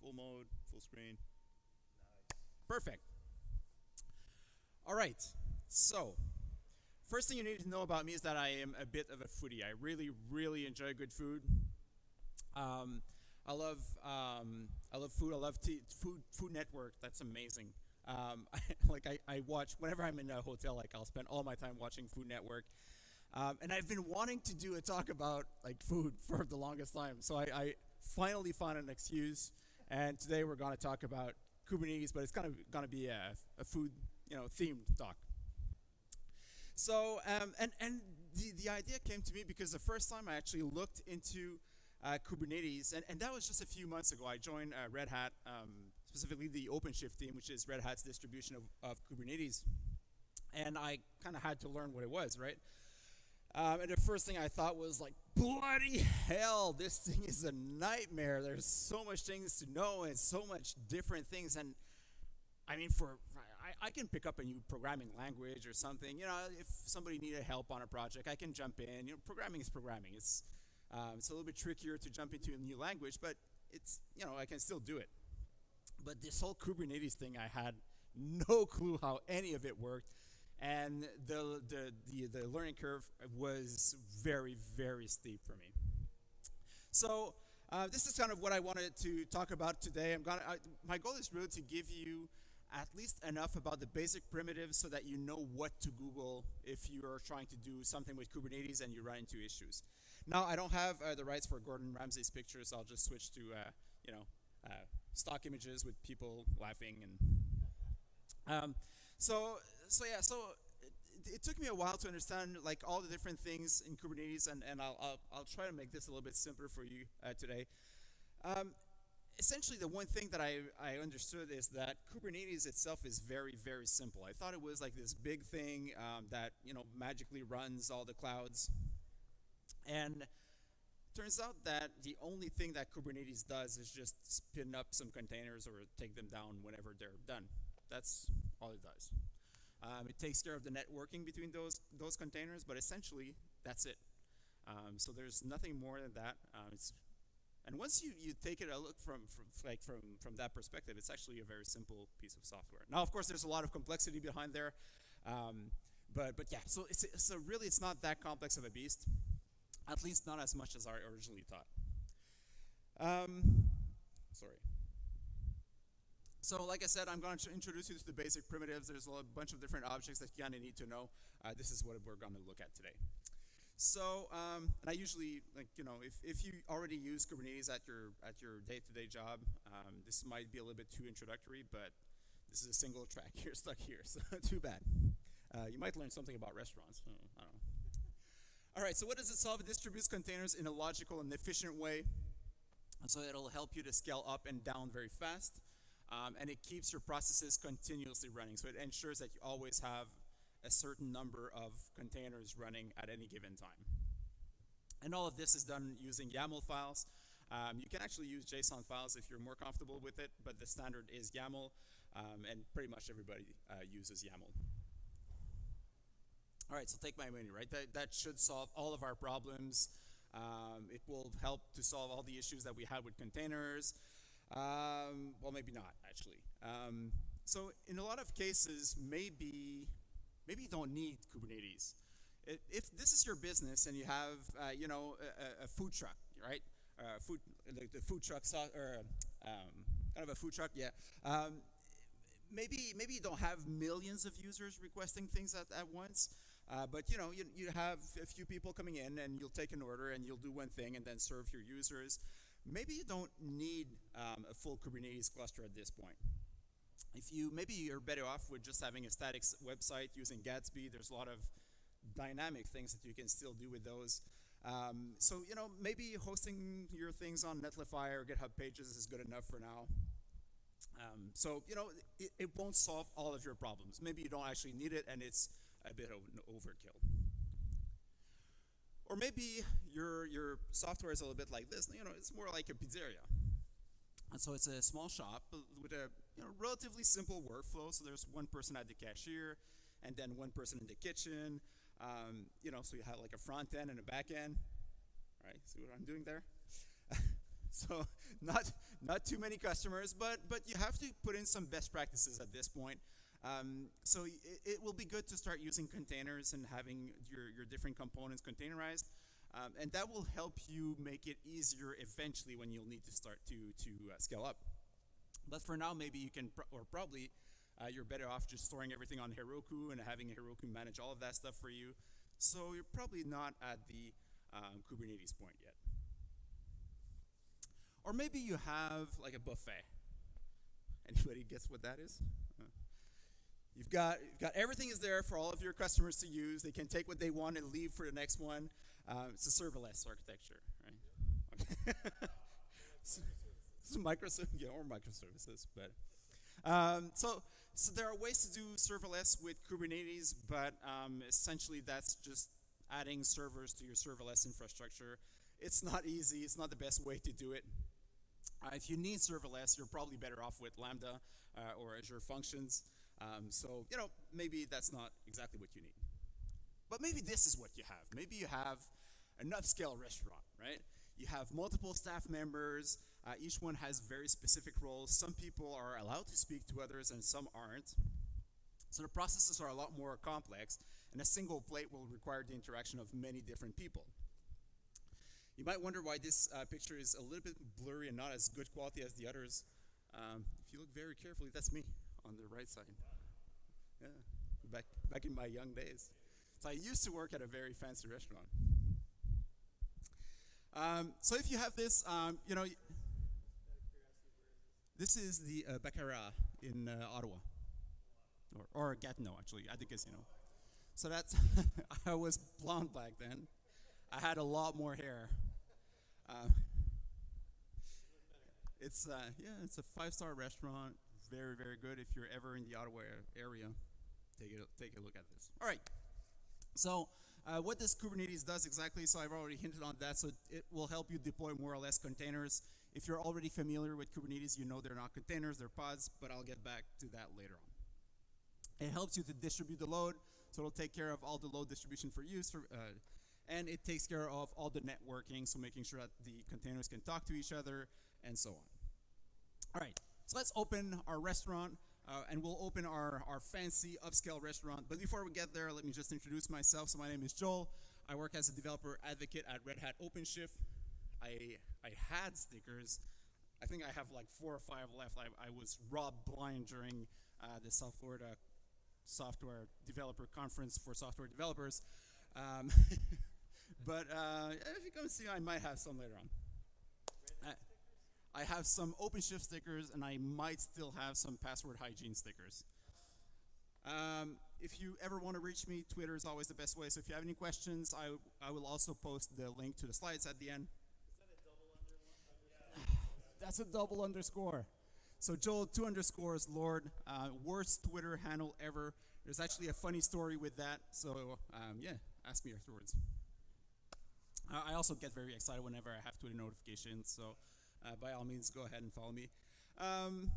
full mode, full screen. Nice. Perfect. All right. So, first thing you need to know about me is that I am a bit of a foodie. I really, really enjoy good food. Um, I love food. I love Food Network. That's amazing. I watch whenever I'm in a hotel. Like I'll spend all my time watching Food Network. And I've been wanting to do a talk about like food for the longest time. So I finally found an excuse. And today we're going to talk about Kubernetes, but it's kind of going to be a food, themed talk. So and the idea came to me because the first time I actually looked into Kubernetes, and that was just a few months ago. I joined Red Hat, specifically the OpenShift team, which is Red Hat's distribution of Kubernetes. And I kind of had to learn what it was, right? And the first thing I thought was like, bloody hell, this thing is a nightmare. There's so much things to know and so much different things. And I mean, I can pick up a new programming language or something. If somebody needed help on a project, I can jump in. Programming is programming. It's a little bit trickier to jump into a new language, but I can still do it. But this whole Kubernetes thing, I had no clue how any of it worked. And the learning curve was very, very steep for me. So this is kind of what I wanted to talk about today. My goal is really to give you at least enough about the basic primitives so that you know what to Google if you are trying to do something with Kubernetes and you run into issues. Now, I don't have the rights for Gordon Ramsay's pictures, so I'll just switch to stock images with people laughing. And so it took me a while to understand like all the different things in Kubernetes, and I'll try to make this a little bit simpler for you today. Essentially, the one thing that I understood is that Kubernetes itself is very, very simple. I thought it was like this big thing that magically runs all the clouds. And turns out that the only thing that Kubernetes does is just spin up some containers or take them down whenever they're done. That's all it does. It takes care of the networking between those containers, but essentially that's it. So there's nothing more than that. And once you take it a look from that perspective, it's actually a very simple piece of software. Now, of course, there's a lot of complexity behind there, but yeah. So really it's not that complex of a beast, at least not as much as I originally thought. Sorry. So like I said, I'm going to introduce you to the basic primitives. There's a bunch of different objects that you kind of need to know. This is what we're going to look at today. So, and I usually, if you already use Kubernetes at your day-to-day job, this might be a little bit too introductory, but this is a single track here, stuck here, so too bad. You might learn something about restaurants. I don't know. All right, so what does it solve? It distributes containers in a logical and efficient way. And so it'll help you to scale up and down very fast. And it keeps your processes continuously running. So it ensures that you always have a certain number of containers running at any given time. And all of this is done using YAML files. You can actually use JSON files if you're more comfortable with it, but the standard is YAML, and pretty much everybody uses YAML. All right, so take my money, right? That should solve all of our problems. It will help to solve all the issues that we had with containers. Well, maybe not, actually. So in a lot of cases, maybe you don't need Kubernetes. If this is your business and you have, a food truck, right? The food truck, or kind of a food truck, yeah. Maybe you don't have millions of users requesting things at once, but you have a few people coming in and you'll take an order and you'll do one thing and then serve your users. Maybe you don't need a full Kubernetes cluster at this point. Maybe you're better off with just having a static website using Gatsby. There's a lot of dynamic things that you can still do with those. So maybe hosting your things on Netlify or GitHub Pages is good enough for now. So it won't solve all of your problems. Maybe you don't actually need it and it's a bit of an overkill. Or maybe your software is a little bit like this. It's more like a pizzeria. And so it's a small shop with a relatively simple workflow. So there's one person at the cashier, and then one person in the kitchen. So you have like a front end and a back end. All right, see what I'm doing there? So not too many customers, but you have to put in some best practices at this point. So it will be good to start using containers and having your different components containerized, and that will help you make it easier eventually when you'll need to start to scale up. But for now, maybe you can, or probably you're better off just storing everything on Heroku and having Heroku manage all of that stuff for you. So you're probably not at the Kubernetes point yet. Or maybe you have like a buffet. Anybody guess what that is? You've got everything is there for all of your customers to use. They can take what they want and leave for the next one. It's a serverless architecture, right? It's or microservices, but so there are ways to do serverless with Kubernetes, but essentially that's just adding servers to your serverless infrastructure. It's not easy. It's not the best way to do it. If you need serverless, you're probably better off with Lambda or Azure Functions. So, maybe that's not exactly what you need. But maybe this is what you have. Maybe you have an upscale restaurant, right? You have multiple staff members. Each one has very specific roles. Some people are allowed to speak to others and some aren't. So the processes are a lot more complex, and a single plate will require the interaction of many different people. You might wonder why this picture is a little bit blurry and not as good quality as the others. If you look very carefully, that's me on the right side. Yeah, back in my young days. So I used to work at a very fancy restaurant. So if you have this, this is the Baccarat in Ottawa, or Gatineau, actually, at the casino. So that's, I was blonde back then. I had a lot more hair. It's a 5-star restaurant, very, very good. If you're ever in the Ottawa area, take a look at this. All right. So what this Kubernetes does exactly, so I've already hinted on that, so it will help you deploy more or less containers. If you're already familiar with Kubernetes, you know they're not containers, they're pods, but I'll get back to that later on. It helps you to distribute the load, so it'll take care of all the load distribution for use, and it takes care of all the networking, so making sure that the containers can talk to each other, and so on. All right, so let's open our restaurant, and we'll open our fancy upscale restaurant. But before we get there, let me just introduce myself. So my name is Joel. I work as a developer advocate at Red Hat OpenShift. I had stickers. I think I have like 4 or 5 left. I was robbed blind during the South Florida Software Developer Conference for software developers. But if you come see, I might have some later on. I have some OpenShift stickers, and I might still have some password hygiene stickers. If you ever want to reach me, Twitter is always the best way. So if you have any questions, I will also post the link to the slides at the end. That's a double underscore. So Joel, 2 underscores, Lord. Worst Twitter handle ever. There's actually a funny story with that. So yeah, ask me afterwards. I also get very excited whenever I have Twitter notifications. So by all means, go ahead and follow me. And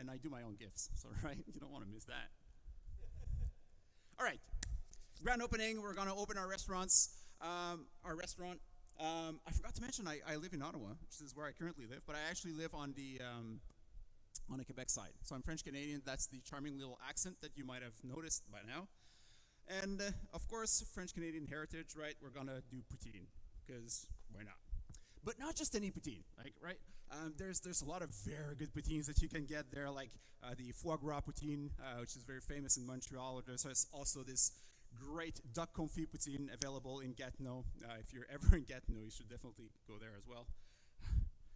I do my own GIFs. So right, you don't want to miss that. All right, grand opening. We're gonna open our restaurants. Our restaurant. I forgot to mention I live in Ottawa, which is where I currently live, but I actually live on the Quebec side. So I'm French Canadian. That's the charming little accent that you might have noticed by now. And of course, French Canadian heritage, right? We're gonna do poutine, because why not? But not just any poutine, like, right? There's a lot of very good poutines that you can get there, like the foie gras poutine, which is very famous in Montreal. There's also this great duck confit poutine available in Gatineau. If you're ever in Gatineau, you should definitely go there as well.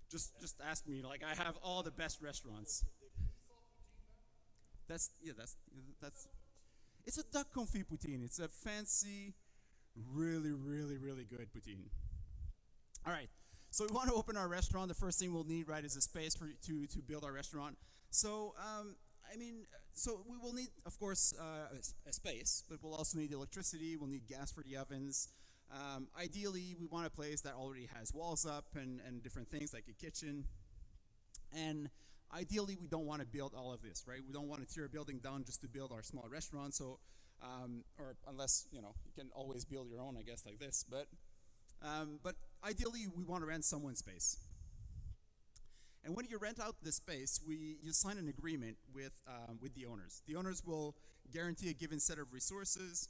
Just ask me. Like, I have all the best restaurants. That's it's a duck confit poutine. It's a fancy, really, really, really good poutine. All right. So we want to open our restaurant. The first thing we'll need, right, is a space to build our restaurant. So so we will need, of course, a space, but we'll also need electricity. We'll need gas for the ovens. Ideally, we want a place that already has walls up and different things like a kitchen. And ideally, we don't want to build all of this, right? We don't want to tear a building down just to build our small restaurant. So, or unless, you can always build your own, I guess, like this. But ideally, we want to rent someone's space. And when you rent out the space, you sign an agreement with the owners. The owners will guarantee a given set of resources.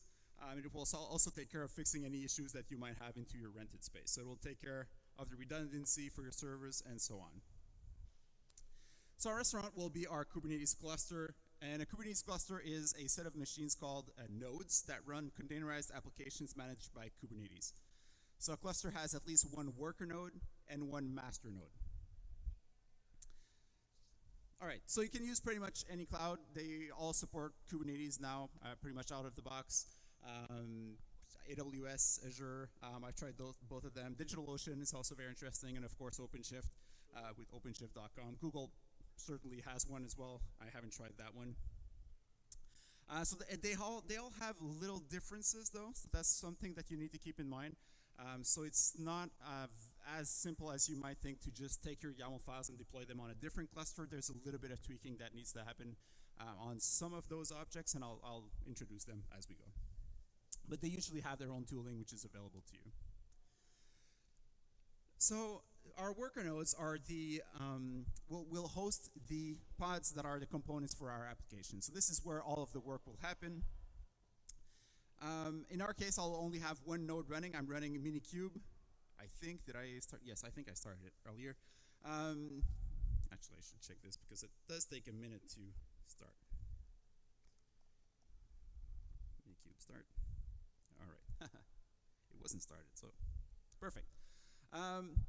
It will also take care of fixing any issues that you might have into your rented space. So it will take care of the redundancy for your servers and so on. So our restaurant will be our Kubernetes cluster. And a Kubernetes cluster is a set of machines called nodes that run containerized applications managed by Kubernetes. So a cluster has at least one worker node and one master node. All right, so you can use pretty much any cloud. They all support Kubernetes now, pretty much out of the box. AWS, Azure, I've tried both of them. DigitalOcean is also very interesting, and of course OpenShift with OpenShift.com. Google certainly has one as well. I haven't tried that one. So they all have little differences though, so that's something that you need to keep in mind. So it's not as simple as you might think to just take your YAML files and deploy them on a different cluster. There's a little bit of tweaking that needs to happen on some of those objects, and I'll introduce them as we go. But they usually have their own tooling which is available to you. So our worker nodes are the, will host the pods that are the components for our application. So this is where all of the work will happen. In our case, I'll only have one node running. I'm running Minikube. I think, did I start? Yes, I think I started it earlier. Actually, I should check this because it does take a minute to start. Minikube start. All right. It wasn't started, so perfect.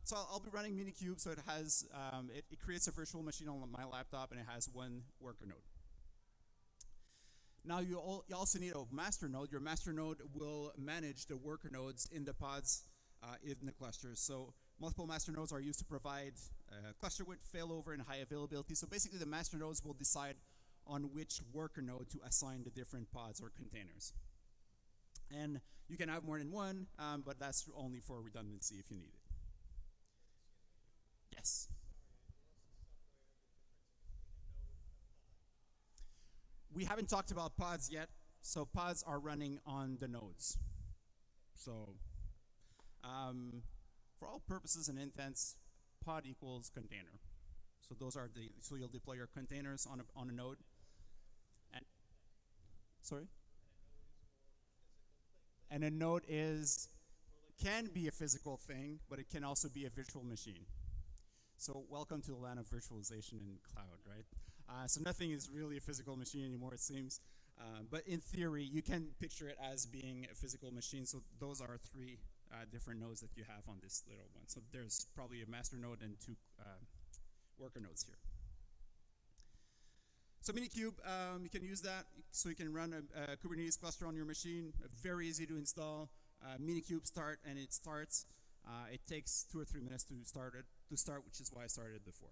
So I'll be running Minikube, so it has, it creates a virtual machine on my laptop, and it has one worker node. Now you also need a master node. Your master node will manage the worker nodes in the pods in the clusters. So multiple master nodes are used to provide cluster width, failover, and high availability. So basically the master nodes will decide on which worker node to assign the different pods or containers. And you can have more than one, but that's only for redundancy if you need it. Yes? We haven't talked about pods yet, so pods are running on the nodes. So for all purposes and intents, pod equals container. So those are so you'll deploy your containers on a node. And sorry? And a node can be a physical thing, but it can also be a virtual machine. So welcome to the land of virtualization in cloud, right? So nothing is really a physical machine anymore, it seems. But in theory, you can picture it as being a physical machine. So those are three different nodes that you have on this little one. So there's probably a master node and two worker nodes here. So Minikube, you can use that. So you can run a Kubernetes cluster on your machine. Very easy to install. Minikube start, and it starts. It takes 2 or 3 minutes to start, which is why I started before.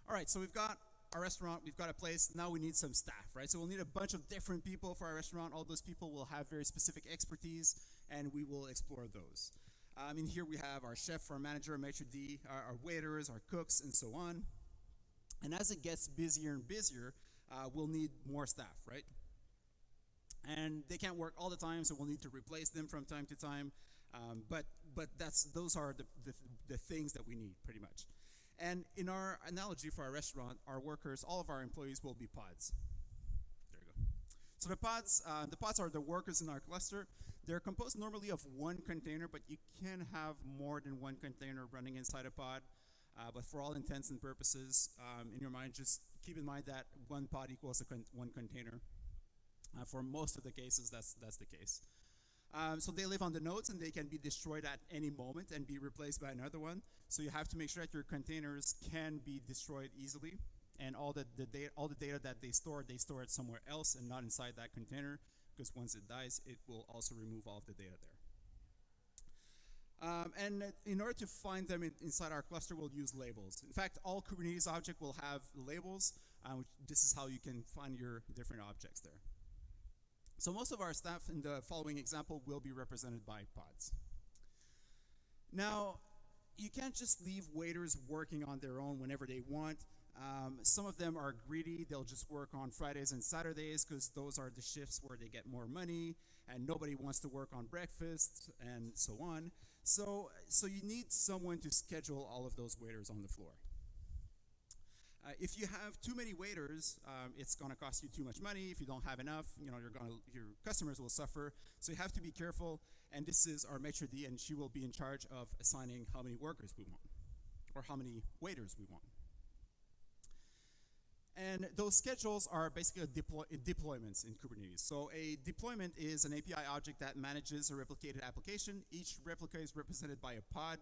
All right, so we've got our restaurant, we've got a place. Now we need some staff, right? So we'll need a bunch of different people for our restaurant. All those people will have very specific expertise, and we will explore those. In here we have our chef, our manager, our maitre d', our waiters, our cooks, and so on. And as it gets busier and busier, we'll need more staff, right? And they can't work all the time, so we'll need to replace them from time to time. But those are the things that we need, pretty much. And in our analogy for our restaurant, our workers, all of our employees will be pods. There you go. So the pods are the workers in our cluster. They're composed normally of one container, but you can have more than one container running inside a pod. But for all intents and purposes, in your mind, just keep in mind that one pod equals one container. For most of the cases, that's the case. So they live on the nodes, and they can be destroyed at any moment and be replaced by another one. So you have to make sure that your containers can be destroyed easily, and all the data that they store it somewhere else and not inside that container, because once it dies, it will also remove all of the data there. And in order to find them inside our cluster, we'll use labels. In fact, all Kubernetes objects will have labels. This is how you can find your different objects there. So most of our staff in the following example will be represented by pods. Now, you can't just leave waiters working on their own whenever they want. Some of them are greedy. They'll just work on Fridays and Saturdays because those are the shifts where they get more money, and nobody wants to work on breakfast and so on. So you need someone to schedule all of those waiters on the floor. If you have too many waiters, it's going to cost you too much money. If you don't have enough, your customers will suffer. So you have to be careful. And this is our maitre d', and she will be in charge of assigning how many workers we want, or how many waiters we want. And those schedules are basically deployments in Kubernetes. So a deployment is an API object that manages a replicated application. Each replica is represented by a pod,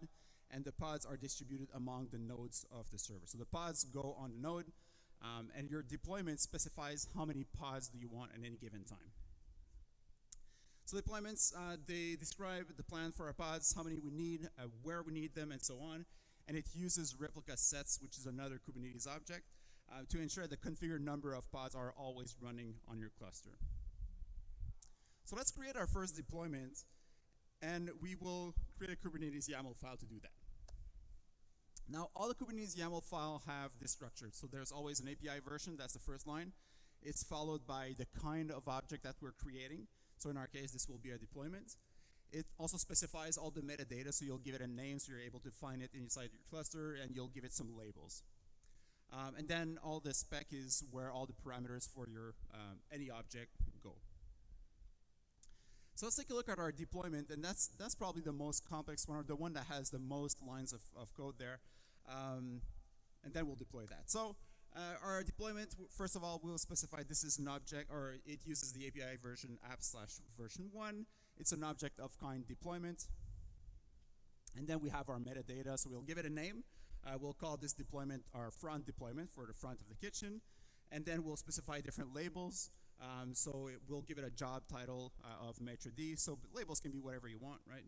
and the pods are distributed among the nodes of the server. So the pods go on the node, and your deployment specifies how many pods do you want at any given time. So deployments, they describe the plan for our pods, how many we need, where we need them, and so on. And it uses replica sets, which is another Kubernetes object, to ensure the configured number of pods are always running on your cluster. So let's create our first deployment, and we will create a Kubernetes YAML file to do that. Now, all the Kubernetes YAML file have this structure. So there's always an API version, that's the first line. It's followed by the kind of object that we're creating. So in our case, this will be a deployment. It also specifies all the metadata, so you'll give it a name so you're able to find it inside your cluster, and you'll give it some labels. And then all the spec is where all the parameters for your any object go. So let's take a look at our deployment, and that's probably the most complex one, or the one that has the most lines of code there. And then we'll deploy that. So our deployment, first of all, we'll specify this is an object, or it uses the API version app/version1. It's an object of kind deployment. And then we have our metadata, so we'll give it a name. We'll call this deployment our front deployment for the front of the kitchen. And then we'll specify different labels. So we'll give it a job title of maitre d'. So labels can be whatever you want, right?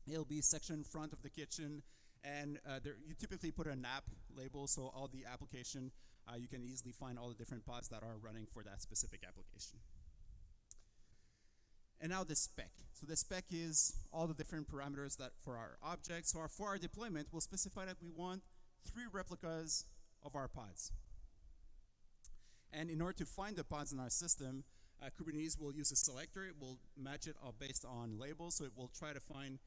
It'll be section front of the kitchen. And you typically put an app label, so all the application, you can easily find all the different pods that are running for that specific application. And now the spec. So the spec is all the different parameters that for our objects. So for our deployment, we'll specify that we want 3 replicas of our pods. And in order to find the pods in our system, Kubernetes will use a selector. It will match it all based on labels. So it will try to find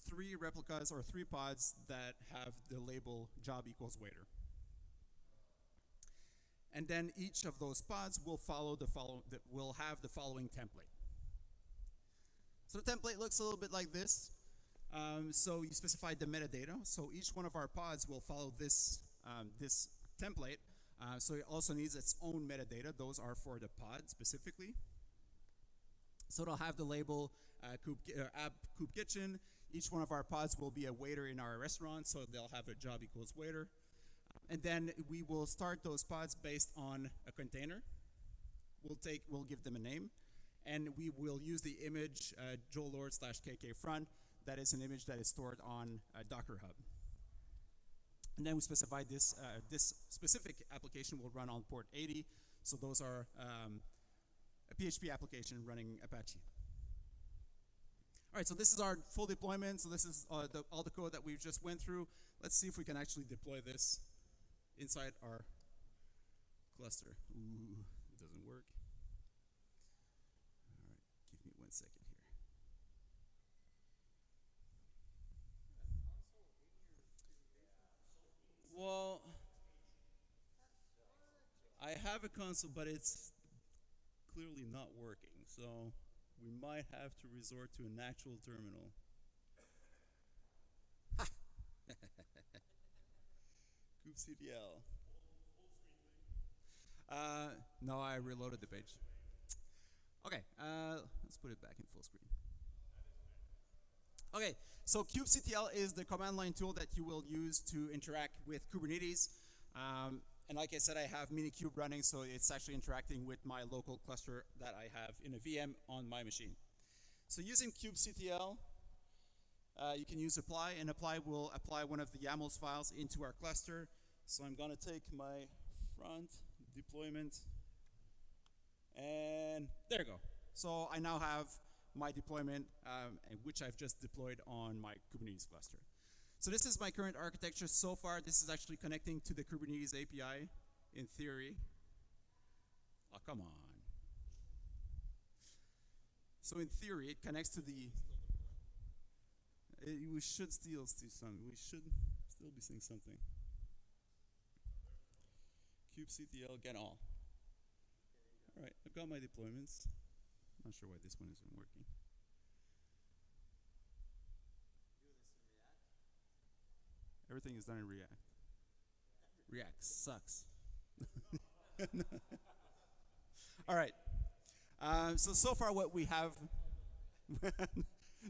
3 replicas or 3 pods that have the label job equals waiter. And then each of those pods will follow will have the following template. So the template looks a little bit like this. So you specify the metadata. So each one of our pods will follow this, this template. So it also needs its own metadata. Those are for the pod specifically. So it'll have the label app Coop Kitchen. Each one of our pods will be a waiter in our restaurant, so they'll have a job equals waiter. And then we will start those pods based on a container. We'll give them a name. And we will use the image joelord/kkfront. That is an image that is stored on Docker Hub. And then we specify this specific application will run on port 80. So those are a PHP application running Apache. All right, so this is our full deployment. So this is all the code that we've just went through. Let's see if we can actually deploy this inside our cluster. Ooh, it doesn't work. All right, give me 1 second here. Well, I have a console, but it's clearly not working. So we might have to resort to an actual terminal. Ha! kubectl. No, I reloaded the page. Okay, let's put it back in full screen. Okay, so kubectl is the command line tool that you will use to interact with Kubernetes. And like I said, I have Minikube running, so it's actually interacting with my local cluster that I have in a VM on my machine. So using kubectl, you can use apply, and apply will apply one of the YAMLs files into our cluster. So I'm going to take my front deployment, and there you go. So I now have my deployment, which I've just deployed on my Kubernetes cluster. So this is my current architecture so far. This is actually connecting to the Kubernetes API in theory. Oh, come on. So in theory, it connects to the, We should still see some. We should still be seeing something. kubectl get all. All right, I've got my deployments. Not sure why this one isn't working. Everything is done in React. React sucks. All right. So far what we have,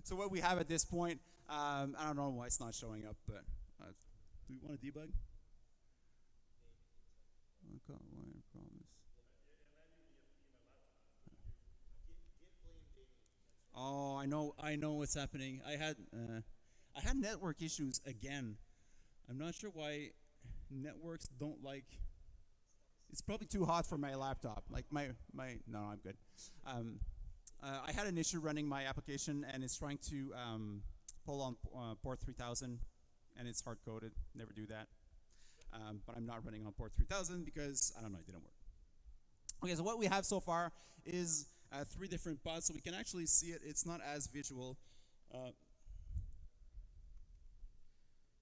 so what we have at this point, I don't know why it's not showing up, but do we want to debug? Promise. Oh, I know what's happening. I had network issues again. I'm not sure why networks don't like. It's probably too hot for my laptop. Like no, I'm good. I had an issue running my application, and it's trying to pull on port 3000, and it's hard coded. Never do that. But I'm not running on port 3000 because I don't know, it didn't work. Okay, so what we have so far is 3 different pods, so we can actually see it. It's not as visual.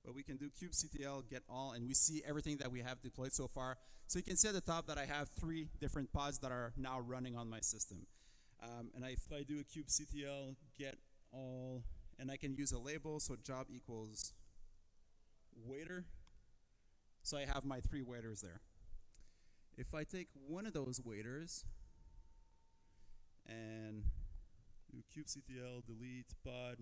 But we can do kubectl get all, and we see everything that we have deployed so far. So you can see at the top that I have 3 different pods that are now running on my system. And if I do a kubectl get all, and I can use a label, so job equals waiter. So I have my 3 waiters there. If I take one of those waiters and do kubectl delete pod,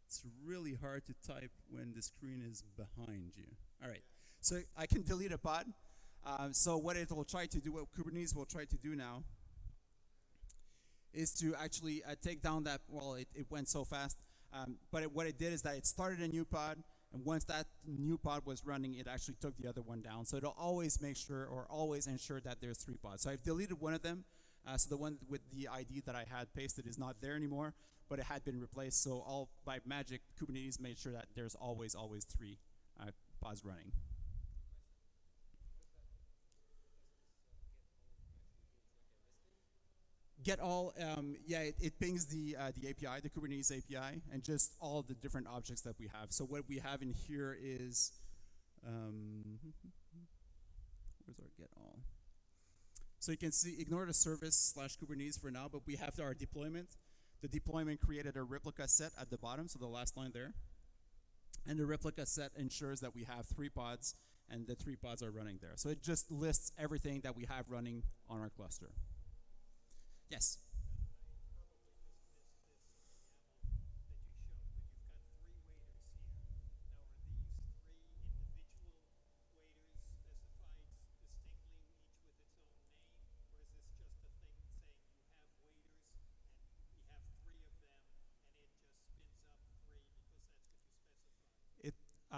it's really hard to type when the screen is behind you. All right, so I can delete a pod. So what it will try to do, what Kubernetes will try to do now, is to actually take down that, well, it went so fast, but what it did is that it started a new pod, and once that new pod was running, it actually took the other one down. So it'll always make sure, or always ensure that there's 3 pods. So I've deleted one of them, so the one with the ID that I had pasted is not there anymore, but it had been replaced. So all by magic, Kubernetes made sure that there's always 3 pods running. Get all, yeah, it pings the API, the Kubernetes API, and just all the different objects that we have. So what we have in here is, where's our get all? So you can see, ignore the service / Kubernetes for now, but we have our deployment. The deployment created a replica set at the bottom, so the last line there. And the replica set ensures that we have 3 pods, and the 3 pods are running there. So it just lists everything that we have running on our cluster. Yes?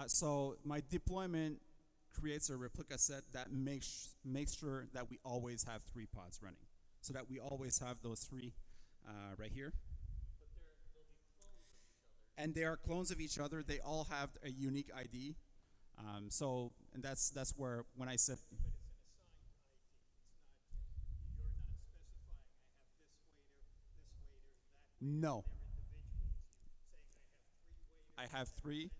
So my deployment creates a replica set that makes sure that we always have 3 pods running, so that we always have those 3 right here. But they'll be clones of each other. And they are clones of each other. They all have a unique ID. So, and that's where when I said. But it's an assigned ID. It's not. You're not specifying. I have this waiter, that waiter. No. They're individuals. You're saying I have 3 waiters. I have 3.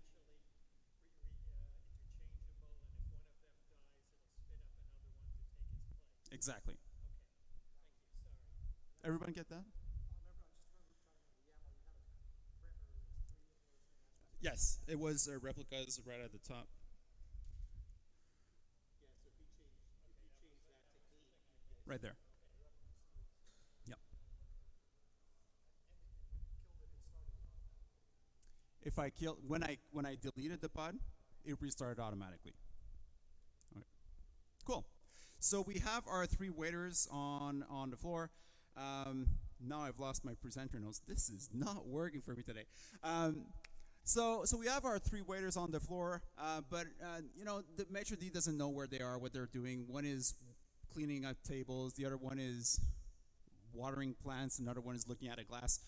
Exactly. Okay. Thank you. Sorry. Everyone get that? Yes, it was replicas right at the top. Yeah, so if you change that technique, right there. Yep. If I kill when I deleted the pod, it restarted automatically. Okay. Cool. So we have our 3 waiters on the floor. Now I've lost my presenter notes. This is not working for me today. So we have our 3 waiters on the floor, but you know, the maitre d' doesn't know where they are, what they're doing. One is cleaning up tables. The other one is watering plants. Another one is looking at a glass.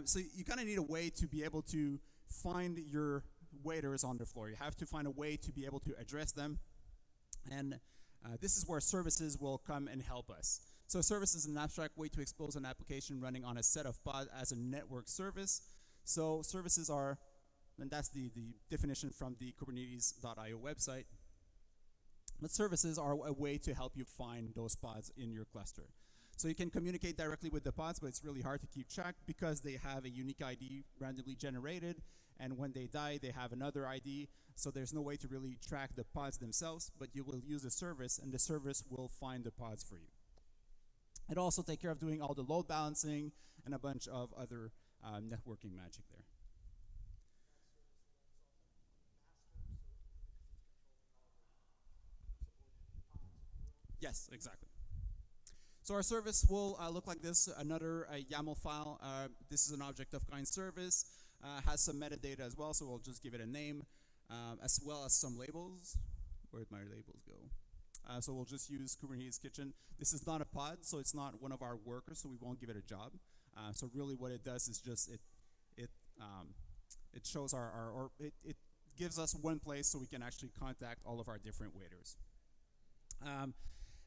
So you kind of need a way to be able to find your waiters on the floor. You have to find a way to be able to address them, and this is where services will come and help us. So a service is an abstract way to expose an application running on a set of pods as a network service. So services are, and that's the definition from the Kubernetes.io website. But services are a way to help you find those pods in your cluster. So you can communicate directly with the pods, but it's really hard to keep track because they have a unique ID randomly generated, and when they die, they have another ID. So there's no way to really track the pods themselves, but you will use a service, and the service will find the pods for you. It also takes care of doing all the load balancing and a bunch of other networking magic there. Yes, exactly. So our service will look like this, another YAML file. This is an object of kind service, has some metadata as well, so we'll just give it a name, as well as some labels. Where'd my labels go? So we'll just use Kubernetes Kitchen. This is not a pod, so it's not one of our workers, so we won't give it a job. So really what it does is just it shows it gives us one place so we can actually contact all of our different waiters.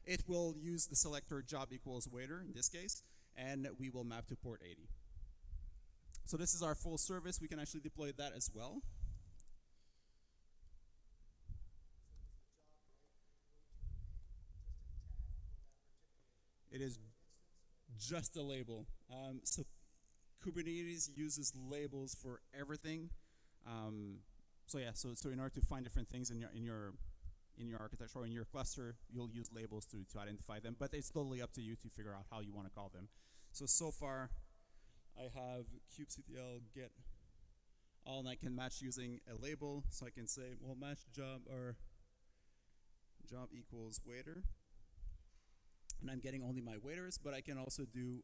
It will use the selector job equals waiter in this case, and we will map to port 80. So this is our full service. We can actually deploy that as well. It is just a label. So Kubernetes uses labels for everything. So yeah, so in order to find different things in your architecture or in your cluster, you'll use labels to identify them, but it's totally up to you to figure out how you want to call them. So far, I have kubectl get all, and I can match using a label. So I can say, well, match job or job equals waiter, and I'm getting only my waiters, but I can also do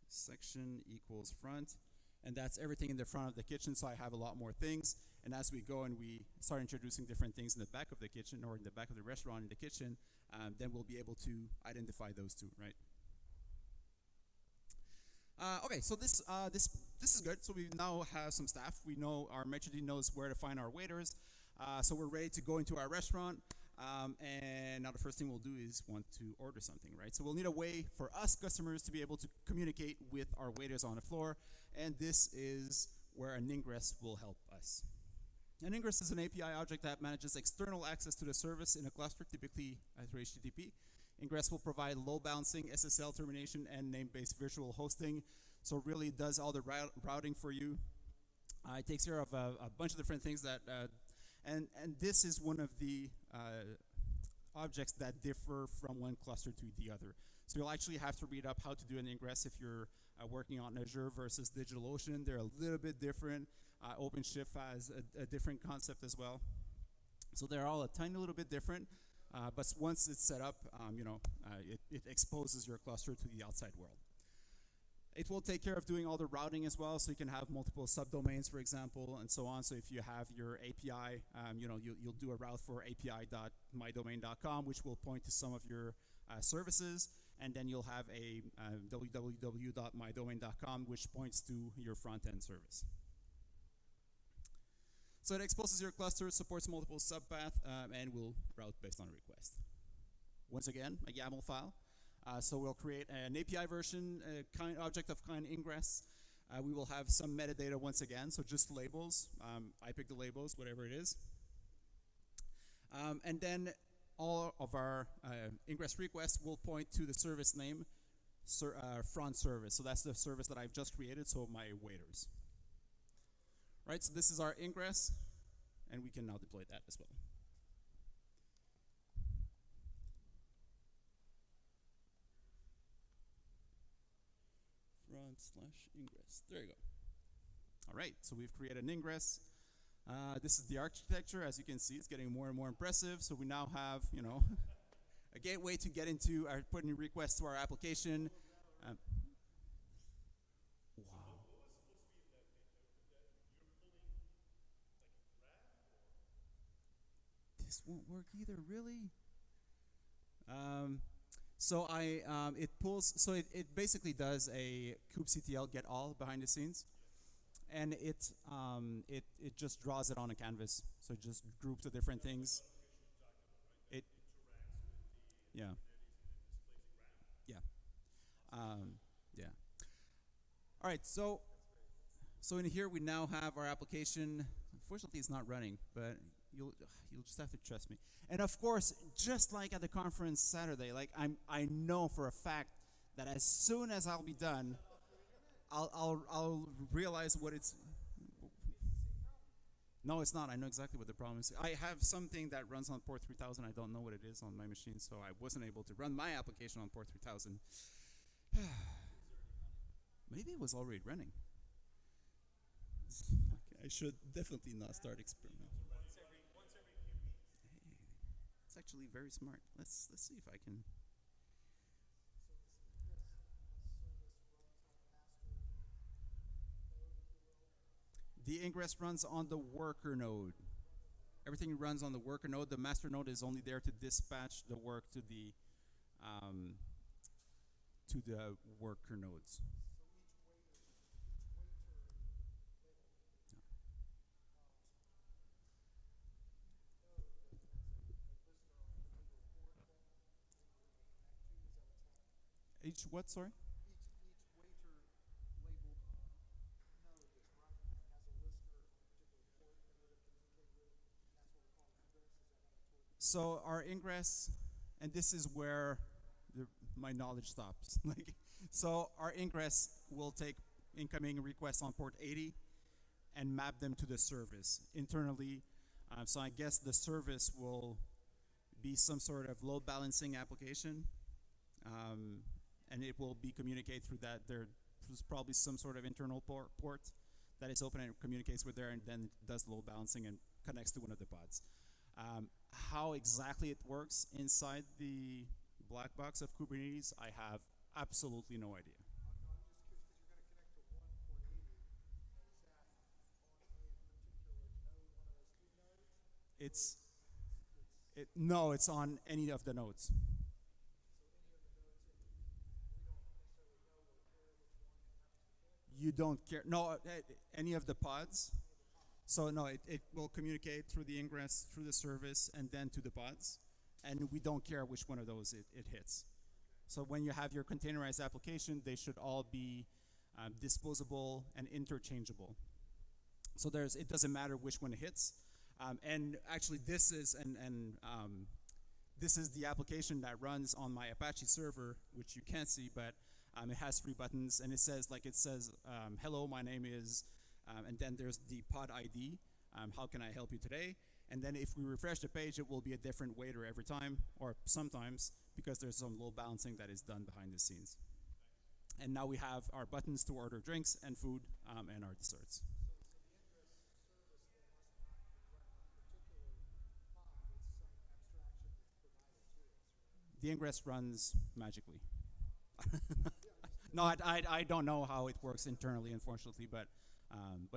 section equals front, and that's everything in the front of the kitchen, so I have a lot more things. And as we go and we start introducing different things in the back of the kitchen or in the back of the restaurant in the kitchen, then we'll be able to identify those two, right? Okay, so this is good. So we now have some staff. We know our maitre d' knows where to find our waiters. So we're ready to go into our restaurant. And now the first thing we'll do is want to order something, right? So we'll need a way for us customers to be able to communicate with our waiters on the floor. And this is where an ingress will help us. An ingress is an API object that manages external access to the service in a cluster, typically through HTTP. Ingress will provide load balancing, SSL termination, and name-based virtual hosting. So really it does all the routing for you. It takes care of a bunch of different things that, and this is one of the objects that differ from one cluster to the other. So you'll actually have to read up how to do an ingress if you're working on Azure versus DigitalOcean. They're a little bit different. OpenShift has a different concept as well. So they're all a tiny little bit different, but once it's set up, it exposes your cluster to the outside world. It will take care of doing all the routing as well, so you can have multiple subdomains, for example, and so on. So if you have your API, you'll do a route for api.mydomain.com, which will point to some of your services, and then you'll have a www.mydomain.com, which points to your front-end service. So it exposes your cluster, supports multiple subpath, and will route based on a request. Once again, a YAML file. So we'll create an API version, object of kind ingress. We will have some metadata once again, so just labels. I pick the labels, whatever it is. And then all of our ingress requests will point to the service name, front service. So that's the service that I've just created, so my waiters. Right, so this is our ingress, and we can now deploy that as well. Front/ingress. There you go. All right, so we've created an ingress. This is the architecture. As you can see, it's getting more and more impressive. So we now have, a gateway to get into putting requests to our application. This won't work either, really. So it pulls. So it basically does a kubectl get all behind the scenes, and it just draws it on a canvas. So it just groups the different things. Yeah. Yeah. All right. So in here we now have our application. Unfortunately, it's not running, but you'll just have to trust me. And of course, just like at the conference Saturday, like I know for a fact that as soon as I'll be done, I'll realize what it's. No, it's not. I know exactly what the problem is. I have something that runs on port 3000. I don't know what it is on my machine, so I wasn't able to run my application on port 3000. Maybe it was already running. I should definitely not start experimenting. Hey, it's actually very smart. Let's see if I can. The ingress runs on the worker node. Everything runs on the worker node. The master node is only there to dispatch the work to the worker nodes. Each what? Sorry. So our ingress, and this is where my knowledge stops. Like, so our ingress will take incoming requests on port 80 and map them to the service internally. So I guess the service will be some sort of load balancing application, and it will be communicated through that. There's probably some sort of internal port that is open and communicates with there, and then does load balancing and connects to one of the pods. How exactly it works inside the black box of Kubernetes, I have absolutely no idea. No, it's on any of the nodes. You don't care. No, any of the pods. So no, it will communicate through the ingress, through the service, and then to the pods. And we don't care which one of those it hits. So when you have your containerized application, they should all be disposable and interchangeable. So it doesn't matter which one it hits. And actually, this is this is the application that runs on my Apache server, which you can't see, but it has 3 buttons, and it says hello, my name is. And then there's the pod ID, how can I help you today? And then if we refresh the page, it will be a different waiter every time, or sometimes, because there's some load balancing that is done behind the scenes. And now we have our buttons to order drinks and food and our desserts. The ingress runs magically. No, I don't know how it works internally, unfortunately, but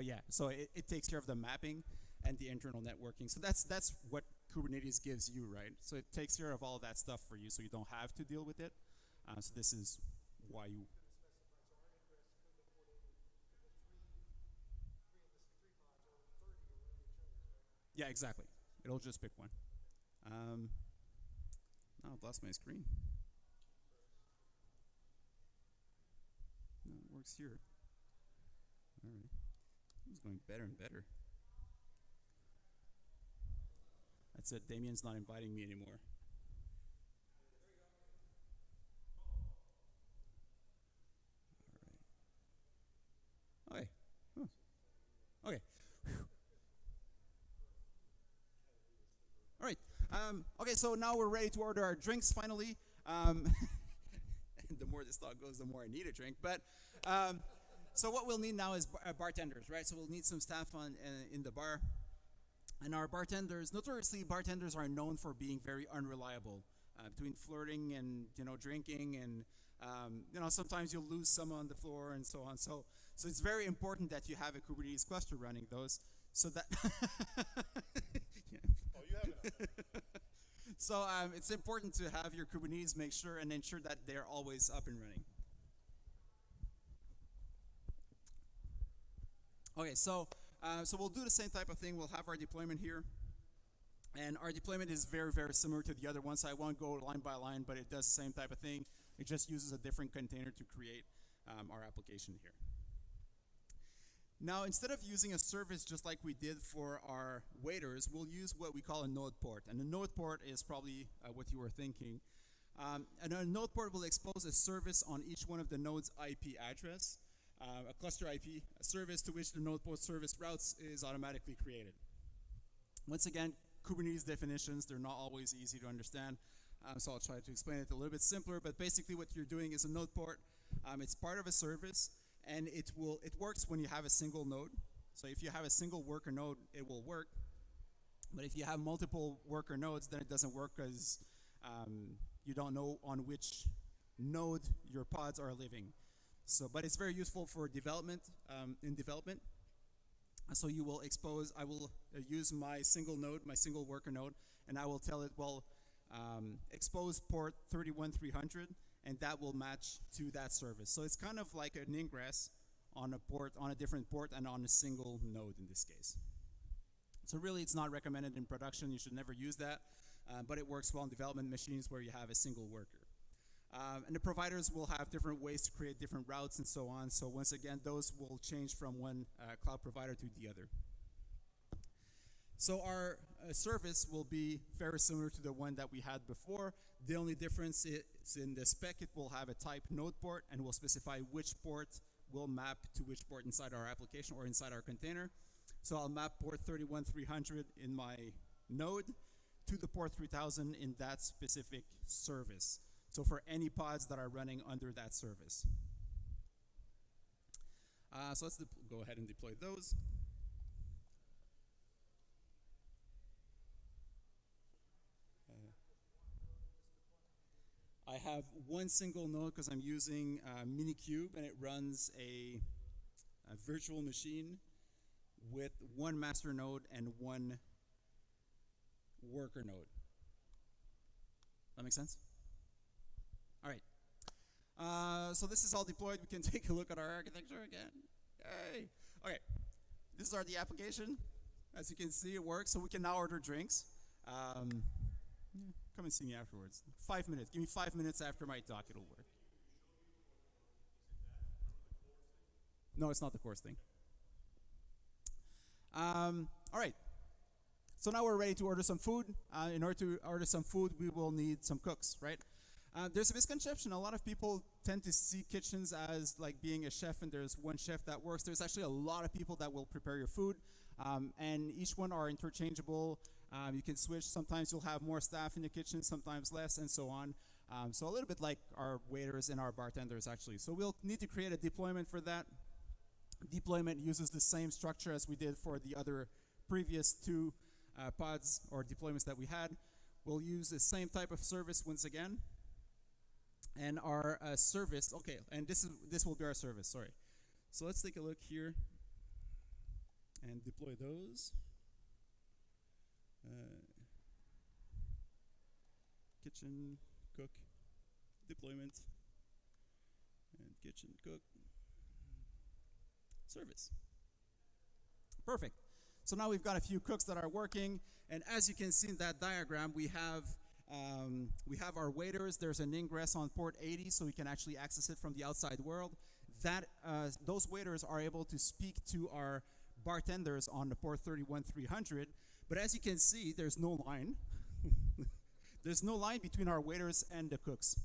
yeah, so it takes care of the mapping and the internal networking. So that's what Kubernetes gives you, right? So it takes care of all that stuff for you, so you don't have to deal with it. So this is why you. Yeah, exactly. It'll just pick one. Oh, I've lost my screen. No, it works here. All right. It's going better and better. That's it. Damien's not inviting me anymore. All right. Okay. Huh. Okay. Whew. All right. Okay, so now we're ready to order our drinks finally. The more this talk goes, the more I need a drink. But so what we'll need now is bartenders, right? So we'll need some staff in the bar. And our bartenders, notoriously, bartenders are known for being very unreliable, between flirting and drinking, and sometimes you'll lose some on the floor and so on. So it's very important that you have a Kubernetes cluster running those, so that. Yeah. Oh, you have it. So it's important to have your Kubernetes make sure and ensure that they're always up and running. Okay, so we'll do the same type of thing. We'll have our deployment here. And our deployment is very, very similar to the other one, so I won't go line by line, but it does the same type of thing. It just uses a different container to create our application here. Now, instead of using a service just like we did for our waiters, we'll use what we call a node port. And a node port is probably what you were thinking. And a node port will expose a service on each one of the node's IP address, a cluster IP, a service to which the node port service routes is automatically created. Once again, Kubernetes definitions, they're not always easy to understand, so I'll try to explain it a little bit simpler, but basically what you're doing is a node port. It's part of a service, and it works when you have a single node. So if you have a single worker node, it will work. But if you have multiple worker nodes, then it doesn't work because you don't know on which node your pods are living. So, but it's very useful for development, in development. So you will expose, I will use my single node, my single worker node, and I will tell it, well, expose port 31300, and that will match to that service. So it's kind of like an ingress on a port, on a different port, and on a single node in this case. So really, it's not recommended in production. You should never use that, but it works well in development machines where you have a single worker. And the providers will have different ways to create different routes and so on. So once again, those will change from one cloud provider to the other. So our service will be very similar to the one that we had before. The only difference is in the spec, it will have a type node port, and will specify which port will map to which port inside our application or inside our container. So I'll map port 31300 in my node to the port 3000 in that specific service. So for any pods that are running under that service. So let's go ahead and deploy those. I have one single node because I'm using Minikube, and it runs a virtual machine with one master node and one worker node. That make sense? All right. So this is all deployed. We can take a look at our architecture again. Yay. Okay. This is the application. As you can see, it works. So we can now order drinks. Come and see me afterwards. 5 minutes. Give me 5 minutes after my talk. It'll work. No, it's not the course thing. All right. So now we're ready to order some food. In order to order some food, we will need some cooks, right? There's a misconception. A lot of people tend to see kitchens as like being a chef, and there's one chef that works. There's actually a lot of people that will prepare your food, and each one are interchangeable. You can switch. Sometimes you'll have more staff in the kitchen, sometimes less, and so on. So a little bit like our waiters and our bartenders, actually. So we'll need to create a deployment for that. Deployment uses the same structure as we did for the other previous two pods or deployments that we had. We'll use the same type of service once again. And our service, okay, and this will be our service, sorry. So let's take a look here and deploy those. Kitchen, cook, deployment, and kitchen, cook, service. Perfect. So now we've got a few cooks that are working, and as you can see in that diagram, we have our waiters. There's an ingress on port 80, so we can actually access it from the outside world. Those waiters are able to speak to our bartenders on the port 31300, but as you can see, there's no line. There's no line between our waiters and the cooks.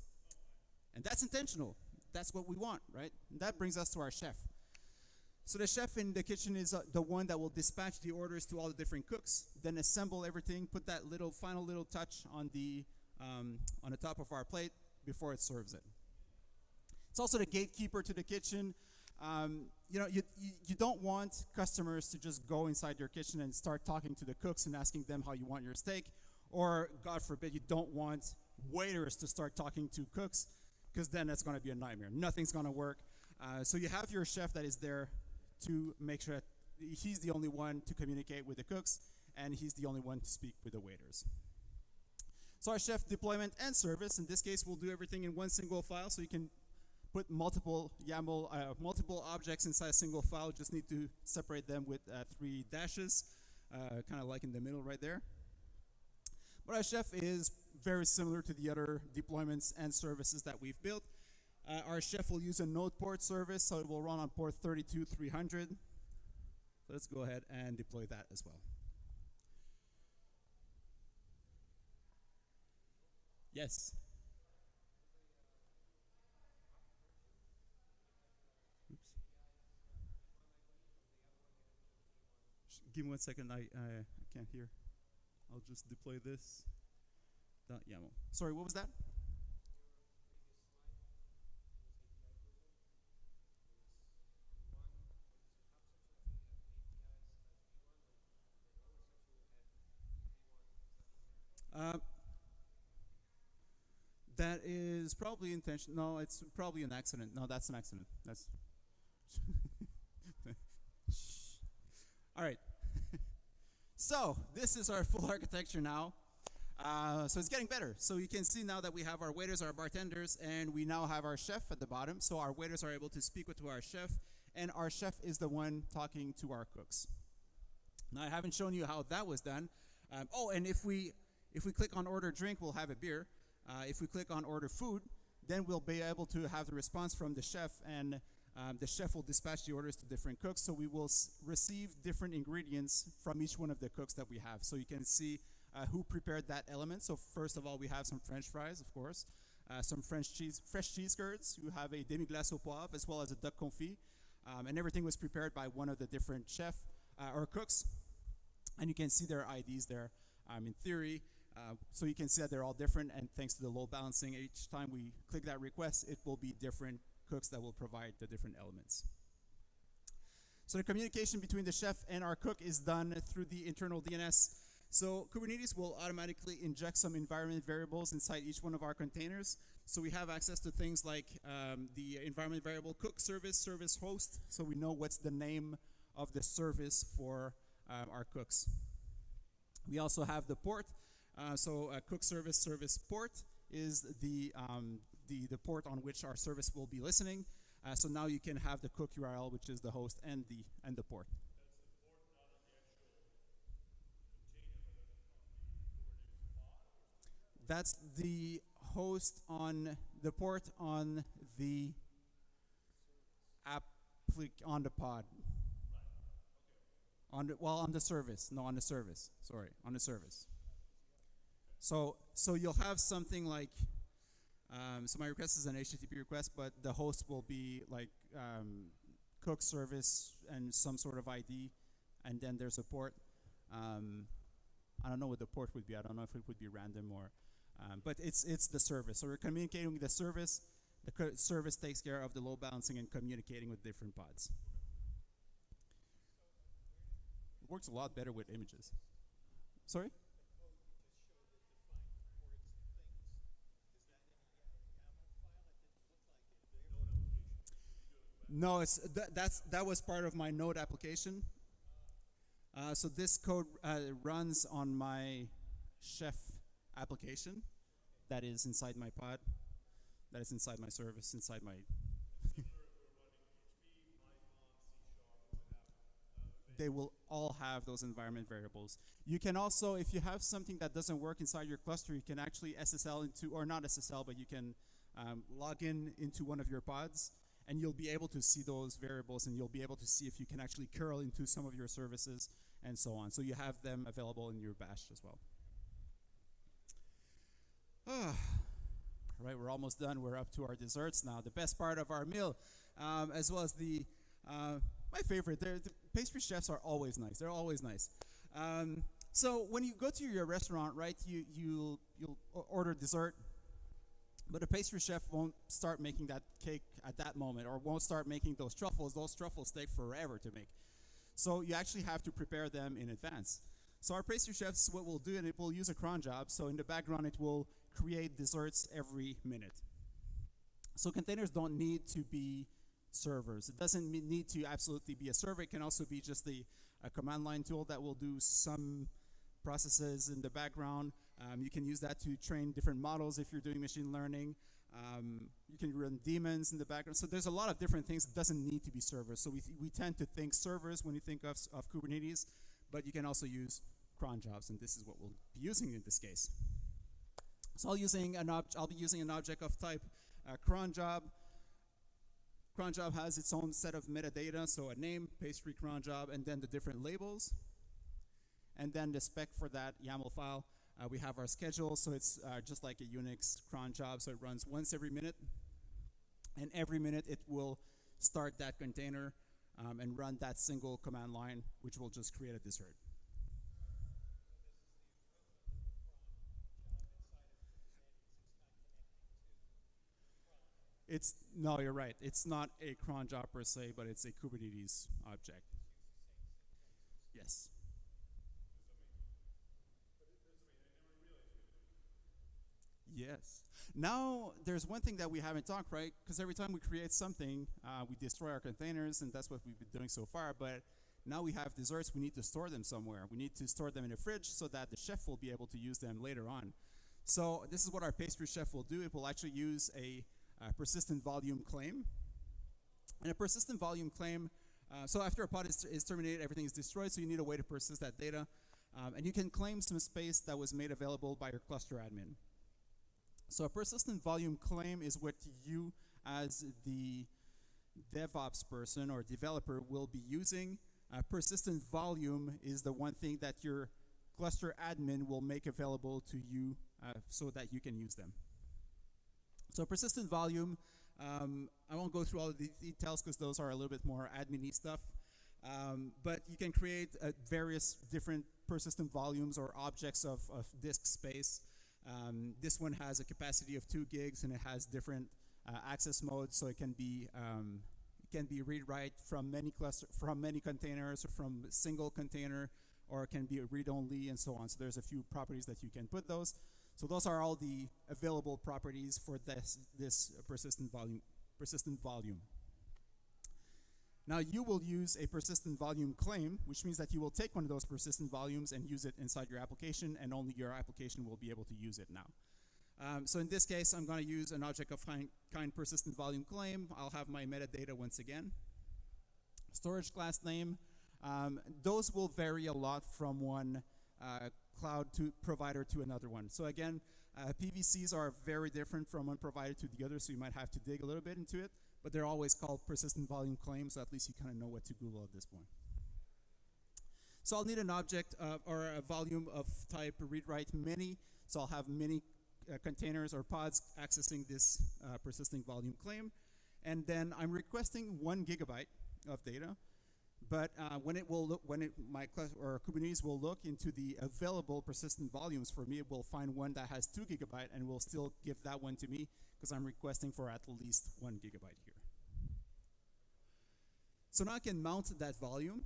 And that's intentional. That's what we want, right? And that brings us to our chef. So the chef in the kitchen is the one that will dispatch the orders to all the different cooks, then assemble everything, put that final little touch on the top of our plate before it serves it. It's also the gatekeeper to the kitchen. You know, you don't want customers to just go inside your kitchen and start talking to the cooks and asking them how you want your steak, or God forbid, you don't want waiters to start talking to cooks, because then that's going to be a nightmare. Nothing's going to work. So you have your chef that is there to make sure that he's the only one to communicate with the cooks, and he's the only one to speak with the waiters. So our chef deployment and service, in this case, we'll do everything in one single file, so you can put multiple YAML, multiple objects inside a single file. Just need to separate them with 3 dashes, kind of like in the middle right there. But our chef is very similar to the other deployments and services that we've built. Our chef will use a node port service, so it will run on port 32300. Let's go ahead and deploy that as well. Yes. Oops. Give me 1 second. I can't hear. I'll just deploy this. .yaml. Sorry, what was that? That is probably intentional. No, it's probably an accident. No, that's an accident. That's all right. So this is our full architecture now. So it's getting better. So you can see now that we have our waiters, our bartenders, and we now have our chef at the bottom. So our waiters are able to speak to our chef, and our chef is the one talking to our cooks. Now I haven't shown you how that was done. Oh, and if we click on order drink, we'll have a beer. If we click on order food, then we'll be able to have the response from the chef, and the chef will dispatch the orders to different cooks. So we will receive different ingredients from each one of the cooks that we have. So you can see who prepared that element. So first of all, we have some French fries, of course, some fresh cheese curds. You have a demi-glace au poivre, as well as a duck confit. And everything was prepared by one of the different chef or cooks. And you can see their IDs there in theory. So you can see that they're all different, and thanks to the load balancing, each time we click that request, it will be different cooks that will provide the different elements. So the communication between the chef and our cook is done through the internal DNS. So Kubernetes will automatically inject some environment variables inside each one of our containers. So we have access to things like the environment variable cook service host, so we know what's the name of the service for our cooks. We also have the port. So cook service port is the port on which our service will be listening. So now you can have the cook URL, which is the host and the port. That's the host on the port on the on the pod. On the service. No, on the service. Sorry, on the service. So you'll have something like, so my request is an HTTP request, but the host will be like cook service and some sort of ID, and then there's a port. I don't know what the port would be. I don't know if it would be random or, but it's the service. So we're communicating with the service. The service takes care of the load balancing and communicating with different pods. It works a lot better with images. Sorry? No, that was part of my Node application. So this code runs on my chef application that is inside my pod, that is inside my service, inside my... They will all have those environment variables. You can also, if you have something that doesn't work inside your cluster, you can actually SSL into, or not SSL, but you can log in into one of your pods, and you'll be able to see those variables, and you'll be able to see if you can actually curl into some of your services and so on. So you have them available in your bash as well. All right, we're almost done. We're up to our desserts now. The best part of our meal, as well as the, my favorite, the pastry chefs are always nice. They're always nice. So when you go to your restaurant, right, you'll order dessert, but a pastry chef won't start making that cake at that moment, or won't start making those truffles. Those truffles take forever to make. So you actually have to prepare them in advance. So our pastry chefs, what we'll do, and it will use a cron job. So in the background, it will create desserts every minute. So containers don't need to be servers. It doesn't need to absolutely be a server. It can also be just a command line tool that will do some processes in the background. You can use that to train different models if you're doing machine learning. You can run daemons in the background. So there's a lot of different things that doesn't need to be servers. So we tend to think servers when you think of Kubernetes, but you can also use cron jobs, and this is what we'll be using in this case. So I'll be using an object of type cron job. Cron job has its own set of metadata, so a name, pastry cron job, and then the different labels. And then the spec for that YAML file. We have our schedule, so it's just like a Unix cron job, so it runs once every minute. And every minute it will start that container and run that single command line, which will just create a dessert. No, you're right. It's not a cron job per se, but it's a Kubernetes object. Yes. Yes. Now, there's one thing that we haven't talked, right? Because every time we create something, we destroy our containers, and that's what we've been doing so far. But now we have desserts, we need to store them somewhere. We need to store them in a fridge so that the chef will be able to use them later on. So this is what our pastry chef will do. It will actually use a persistent volume claim. And a persistent volume claim, so after a pod is terminated, everything is destroyed, so you need a way to persist that data. And you can claim some space that was made available by your cluster admin. So a persistent volume claim is what you, as the DevOps person or developer, will be using. Persistent volume is the one thing that your cluster admin will make available to you so that you can use them. So persistent volume, I won't go through all of the details because those are a little bit more admin-y stuff. But you can create various different persistent volumes or objects of disk space. This one has a capacity of 2 gigs and it has different access modes, so it can be read-write from many containers or from a single container, or it can be a read-only and so on. So there's a few properties that you can put those. So those are all the available properties for this persistent volume. Now you will use a persistent volume claim, which means that you will take one of those persistent volumes and use it inside your application, and only your application will be able to use it now. So in this case, I'm going to use an object of kind persistent volume claim. I'll have my metadata once again. Storage class name. Those will vary a lot from one cloud provider to another one. So again, PVCs are very different from one provider to the other, so you might have to dig a little bit into it. But they're always called persistent volume claims, so at least you kind of know what to Google at this point. So I'll need an object or a volume of type read-write many. So I'll have many containers or pods accessing this persistent volume claim. And then I'm requesting 1 gigabyte of data. But my class or Kubernetes will look into the available persistent volumes for me. It will find one that has 2 gigabyte and will still give that one to me because I'm requesting for at least 1 gigabyte here. So now I can mount that volume.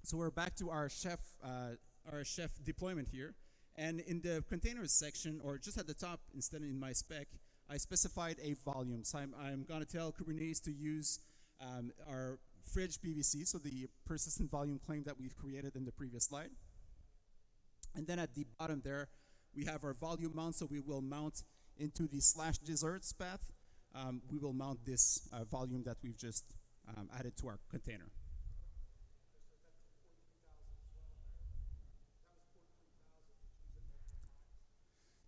So we're back to our chef deployment here. And in the containers section, or just at the top, instead in my spec, I specified a volume. So I'm going to tell Kubernetes to use our fridge PVC, so the persistent volume claim that we've created in the previous slide. And then at the bottom there, we have our volume mount, so we will mount into the /desserts path. We will mount this volume that we've just added to our container.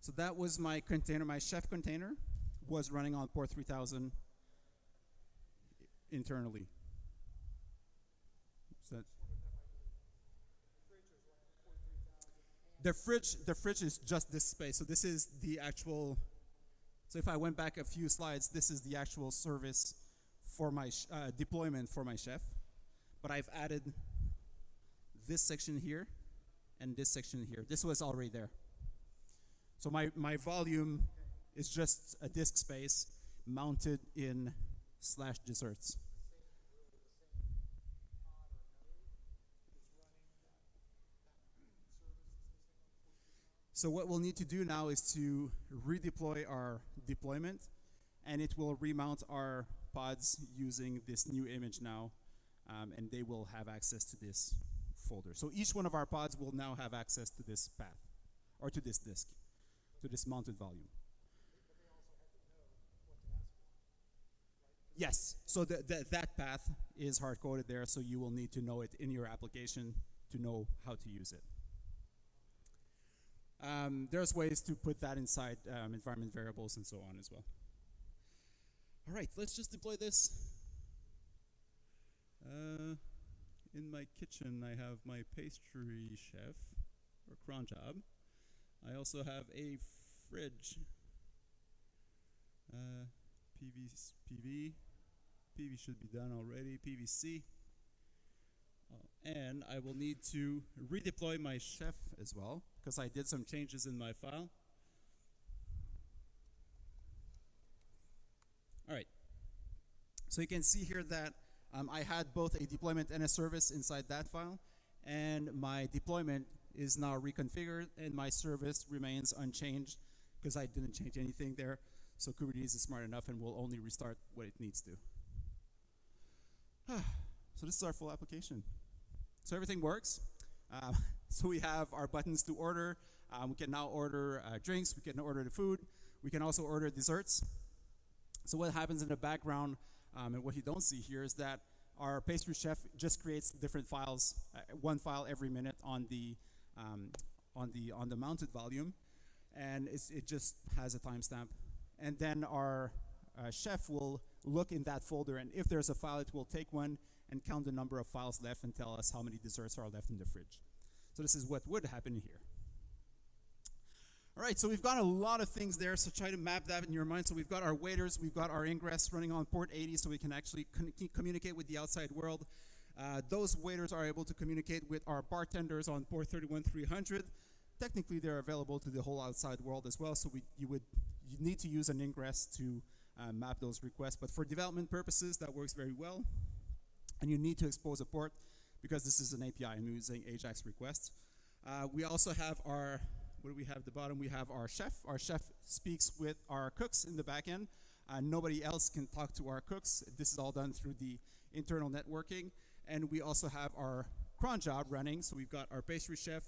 So that was my container. My chef container was running on port 3000 internally. So the fridge is just this space. So this is the actual. So if I went back a few slides, this is the actual service for my deployment for my chef. But I've added this section here and this section here. This was already there. So my volume is just a disk space mounted in /desserts. So what we'll need to do now is to redeploy our deployment, and it will remount our pods using this new image now, and they will have access to this folder. So each one of our pods will now have access to this path, or to this disk, to this mounted volume. Yes, so that path is hard-coded there, so you will need to know it in your application to know how to use it. There's ways to put that inside environment variables and so on as well. All right, let's just deploy this. In my kitchen, I have my pastry chef, or cron job. I also have a fridge. PV should be done already, PVC. And I will need to redeploy my chef as well, because I did some changes in my file. All right, so you can see here that I had both a deployment and a service inside that file, and my deployment is now reconfigured, and my service remains unchanged because I didn't change anything there. So Kubernetes is smart enough and will only restart what it needs to. So this is our full application. So everything works. So we have our buttons to order. We can now order drinks. We can order the food. We can also order desserts. So what happens in the background, and what you don't see here, is that our pastry chef just creates different files, one file every minute on the mounted volume, and it just has a timestamp. And then our chef will look in that folder, and if there's a file, it will take one and count the number of files left and tell us how many desserts are left in the fridge. So this is what would happen here. All right, so we've got a lot of things there, so try to map that in your mind. So we've got our waiters, we've got our ingress running on port 80, so we can actually communicate with the outside world. Those waiters are able to communicate with our bartenders on port 31300. Technically, they're available to the whole outside world as well, so you need to use an ingress to map those requests. But for development purposes, that works very well. And you need to expose a port because this is an API. I'm using AJAX requests. We also have our, what do we have at the bottom? We have our chef. Our chef speaks with our cooks in the back end. Nobody else can talk to our cooks. This is all done through the internal networking. And we also have our cron job running. So we've got our pastry chef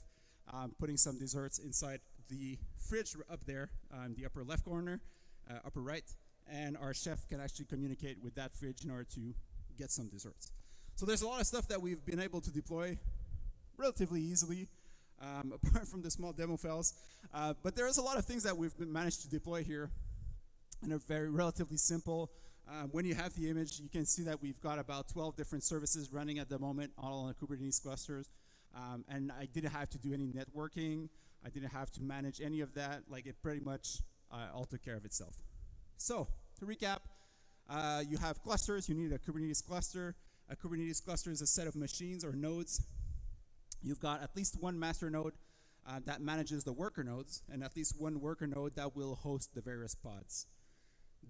putting some desserts inside the fridge up there, the upper left corner, upper right. And our chef can actually communicate with that fridge in order to get some desserts. So there's a lot of stuff that we've been able to deploy relatively easily, apart from the small demo files. But there's a lot of things that we've managed to deploy here and are very relatively simple. When you have the image, you can see that we've got about 12 different services running at the moment, all on the Kubernetes clusters. And I didn't have to do any networking. I didn't have to manage any of that. Like, it pretty much all took care of itself. So to recap, you have clusters. You need a Kubernetes cluster. A Kubernetes cluster is a set of machines or nodes. You've got at least one master node that manages the worker nodes, and at least one worker node that will host the various pods.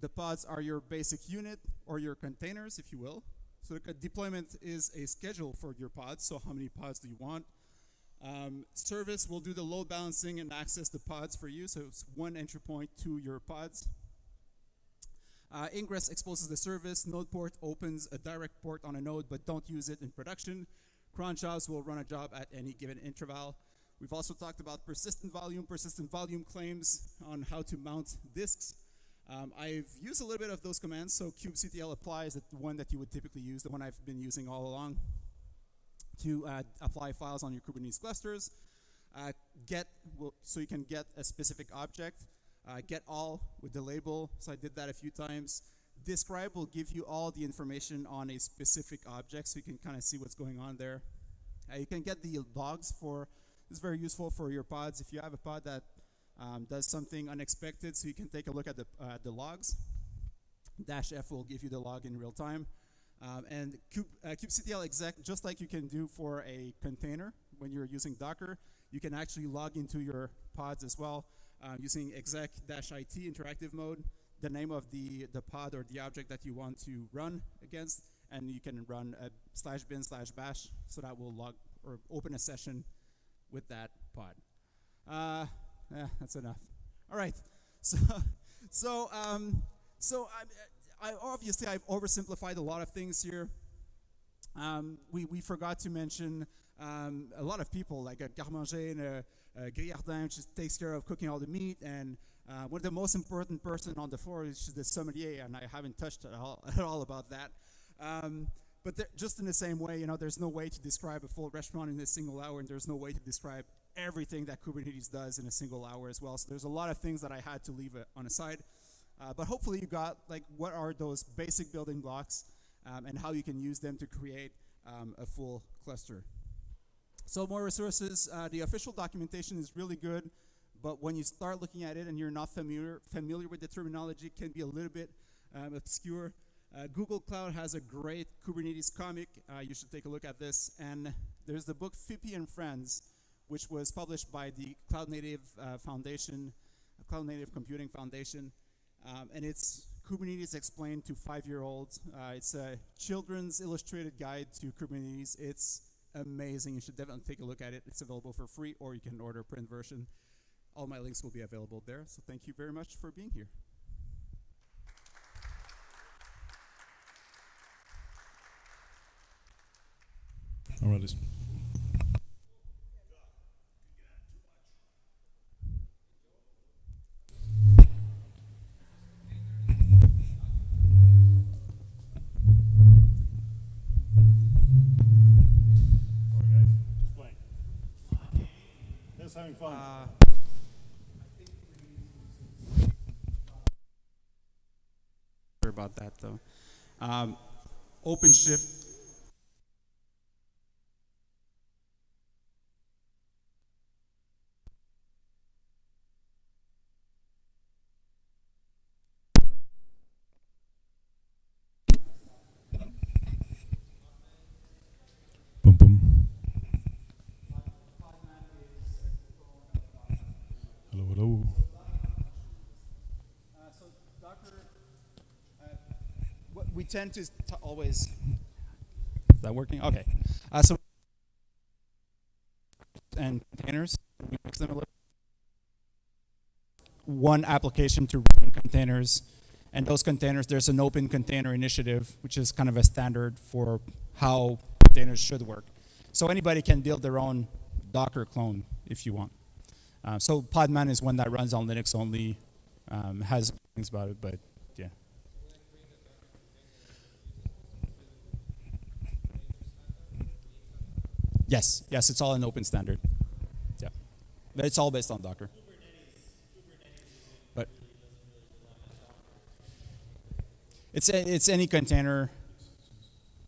The pods are your basic unit or your containers, if you will. So the deployment is a schedule for your pods. So how many pods do you want? Service will do the load balancing and access the pods for you. So it's one entry point to your pods. Ingress exposes the service. Node port opens a direct port on a node, but don't use it in production. Cron jobs will run a job at any given interval. We've also talked about persistent volume claims on how to mount disks. I've used a little bit of those commands. So kubectl apply is the one that you would typically use, the one I've been using all along, to apply files on your Kubernetes clusters. So you can get a specific object. Get all with the label, so I did that a few times. Describe will give you all the information on a specific object, so you can kind of see what's going on there. You can get the logs for, this is very useful for your pods. If you have a pod that does something unexpected, so you can take a look at the logs. -f will give you the log in real time. And kubectl exec, just like you can do for a container when you're using Docker, you can actually log into your pods as well. Using exec-it interactive mode, the name of the pod or the object that you want to run against, and you can run a /bin/bash, so that will log or open a session with that pod. That's enough. All right, obviously I've oversimplified a lot of things here. We forgot to mention a lot of people, like a garde-manger and a grillardin, which takes care of cooking all the meat, and one of the most important person on the floor is the sommelier, and I haven't touched at all about that. But just in the same way, there's no way to describe a full restaurant in a single hour, and there's no way to describe everything that Kubernetes does in a single hour as well. So there's a lot of things that I had to leave on the side. But hopefully you got like what are those basic building blocks and how you can use them to create a full cluster. So more resources. The official documentation is really good, but when you start looking at it and you're not familiar with the terminology, it can be a little bit obscure. Google Cloud has a great Kubernetes comic. You should take a look at this. And there's the book Fippy and Friends, which was published by the Cloud Native Foundation, Cloud Native Computing Foundation. And it's Kubernetes explained to 5-year-olds. It's a children's illustrated guide to Kubernetes. It's amazing. You should definitely take a look at it. It's available for free, or you can order a print version. All my links will be available there. So thank you very much for being here. All right. Having fun. Sorry about that, though. OpenShift. Boom, boom. Hello, hello. So Docker, what we tend to always. Is that working? Okay. So and containers, we mix them a little. One application to run containers, and those containers, there's an open container initiative, which is kind of a standard for how containers should work. So anybody can build their own Docker clone if you want. So Podman is one that runs on Linux only, has things about it, but yeah. Yes, it's all an open standard. Yeah, but it's all based on Docker. But it's any container.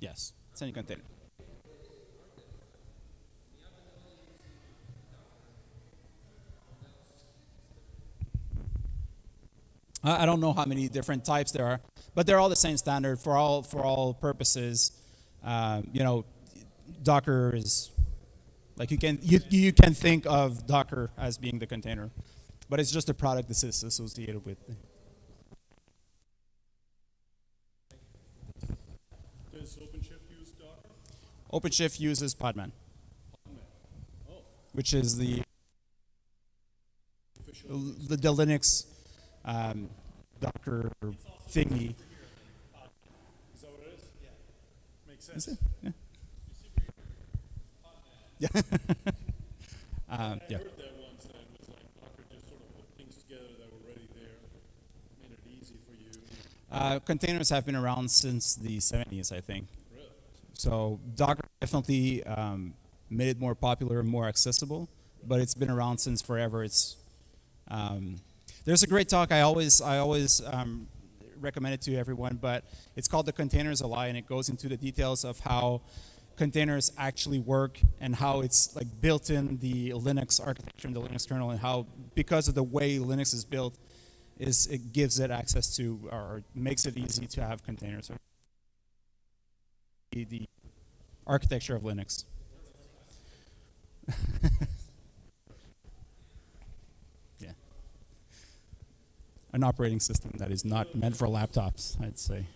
Yes, it's any container. I don't know how many different types there are, but they're all the same standard for all purposes. You know, Docker is like you can think of Docker as being the container, but it's just a product this is associated with. Does OpenShift use Docker? OpenShift uses Podman, Oh. which is the Linux Docker thingy. Is that what it is? Yeah. Makes sense. Is it? Yeah. Yeah. I Yeah. heard that once, and it was like Docker just sort of put things together that were already there, made it easy for you. Containers have been around since the 70s, I think. Really? So Docker definitely made it more popular and more accessible, but it's been around since forever. It's there's a great talk I always recommend it to everyone, but it's called The Containers a Lie, and it goes into the details of how containers actually work and how it's like built in the Linux architecture and the Linux kernel, and how because of the way Linux is built, it gives it access to or makes it easy to have containers. The architecture of Linux. Yeah. An operating system that is not meant for laptops, I'd say.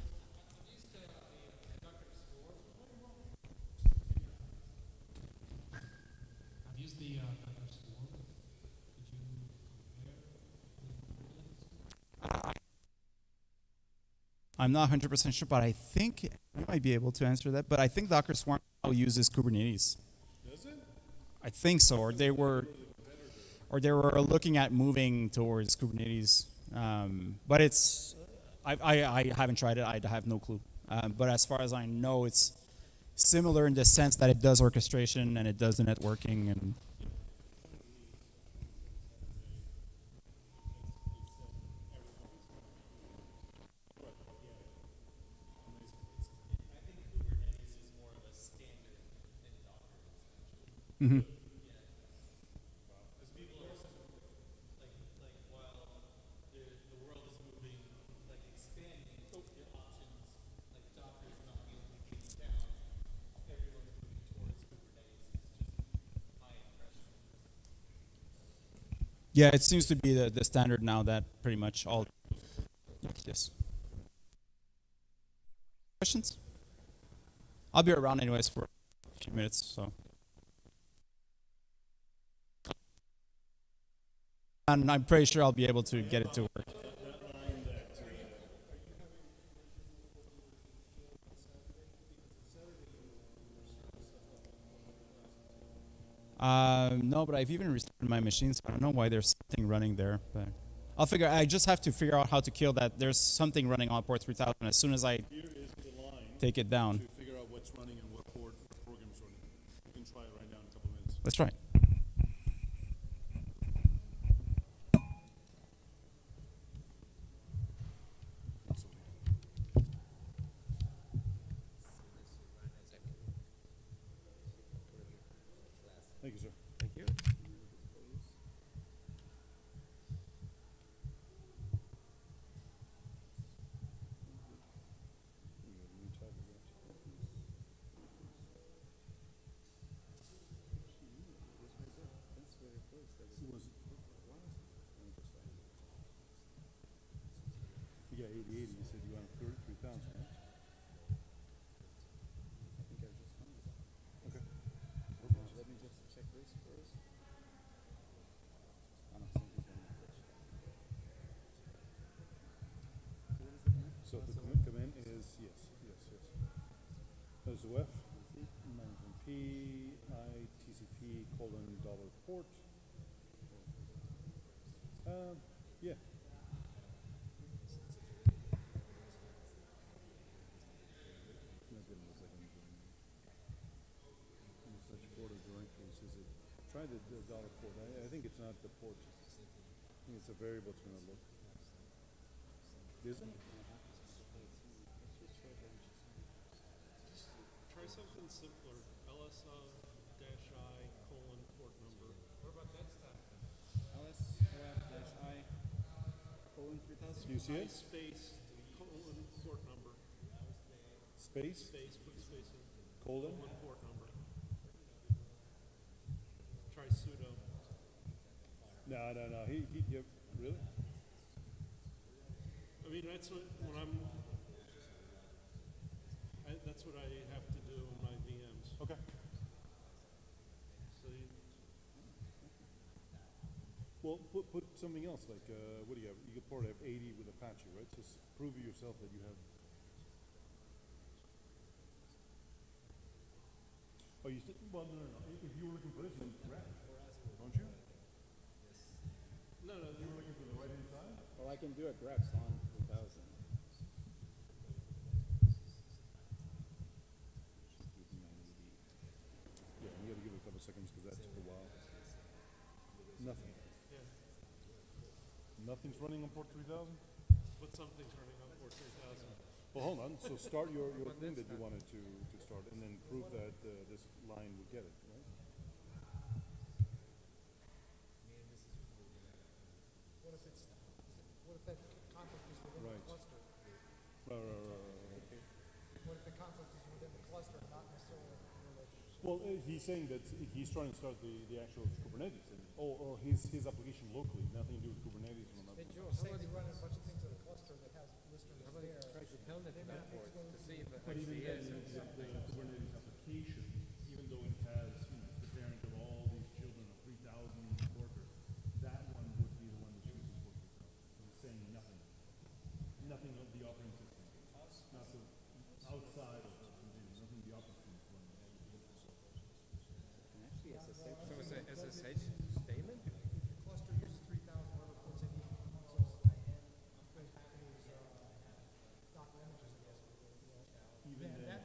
I'm not 100% sure, but I think you might be able to answer that. But I think Docker Swarm now uses Kubernetes. Does it? I think so, or they were looking at moving towards Kubernetes. But it's, I haven't tried it. I have no clue. But as far as I know, it's similar in the sense that it does orchestration and it does the networking and. Mm-hmm. Yeah, it seems to be the standard now that pretty much all. Yes. Questions? I'll be around anyways for a few minutes, so. And I'm pretty sure I'll be able to get it to work. No, but I've even restarted my machine, so I don't know why there's something running there. But I just have to figure out how to kill that. There's something running on port 3000 as soon as I take it down. To figure out what's running and what port the program's running. You can try it right now in a couple minutes. Let's try it. Thank you, sir. Thank you. You got 8080. You said you wanted 33,000, right? Okay. Let me just check this first. So the command is yes. There's the WEF, management P, I, TCP, $port. Yeah. Such port of directories, is it? Try the $port. I think it's not the port. I think it's a variable it's going to look. Isn't it? Try something simpler. LSO-I port number. What about that stuff? LSOF-I :3000. Do you see it? Space port number. Space? Put a space in. Colon? Port number. Try sudo. No. Yep. Really? I mean, that's what that's what I have to do in my VMs. Okay. So Well, put something else, like, what do you have? You could probably have 80 with Apache, right? Just prove to yourself that you have. Oh, you still, well, no. If you were looking for this, then grab it, don't you? no, You were looking for the right-hand side? Well, I can do a grep on 3000. Yeah, you gotta give it a couple seconds because that took a while. Nothing. yeah. Nothing's running on port 3000? But something's running on port 3000. Well, hold on. So start your thing that you wanted to start, and then prove that this line would get it, right? What if that conflict is within Right. the cluster? Right. What if the conflict is within the cluster, not necessarily in relationship? Well, he's saying that he's trying to start the actual Kubernetes, or his application locally, nothing to do with Kubernetes. Say you run a bunch of things in a cluster that has listeners there. Try to tell it They to might that need port to go to see if it But even actually then, is. the Kubernetes application, even though it has, the parent of all these children of 3,000 workers, that one would be the one that chooses for 3,000. So it's saying nothing. Nothing of the operating system. Not the outside of the computer, nothing the operating system is running. And actually, so it's a SSH statement? The cluster uses 3,000, whatever ports they need. Docker images, I guess.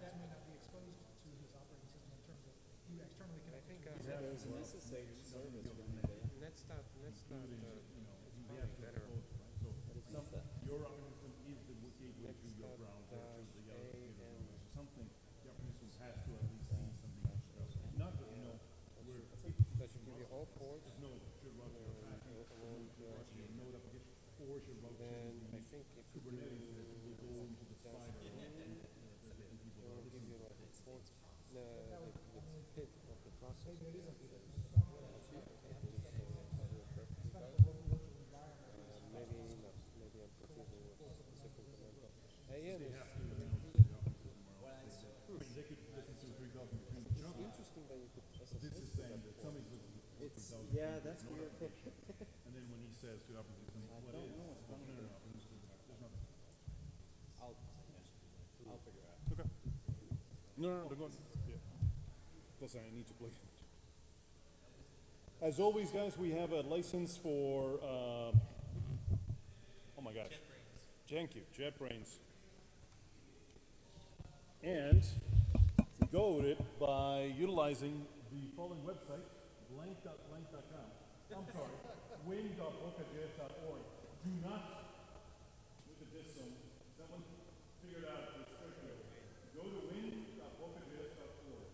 That may not be exposed to his operating system in terms of you externally I connect. think There's an SSH service running there. that's not it's probably better. So your operating system is the gateway to your browser, to the other computer. So something, the operating system has to at least see something else. Not that we know where course you're about then I choosing think if you do Kubernetes, that you will go into the spider. it will give you like a port, the pit of the process. Maybe not. Maybe I'm confusing with second command. Yeah, They this have to announce it to the operating system or else they get, I mean, they could listen to 3,000 between the chunks. interesting that you could But this is saying that somebody's listening to 3,000. Yeah, that's weird. And then when he says to the operating system, what don't is? know what's No, going no, on. no, there's nothing. I'll figure it out. Okay. No, they're going. Yeah. Plus, I need to play. As always, guys, we have a license for. Oh my gosh. Thank you, JetBrains. And we go with it by utilizing the following website, blank.blank.com. I'm sorry, win.bocajs.org. Do not look at this one. Someone figured out this quickly. Go to win.bocajs.org.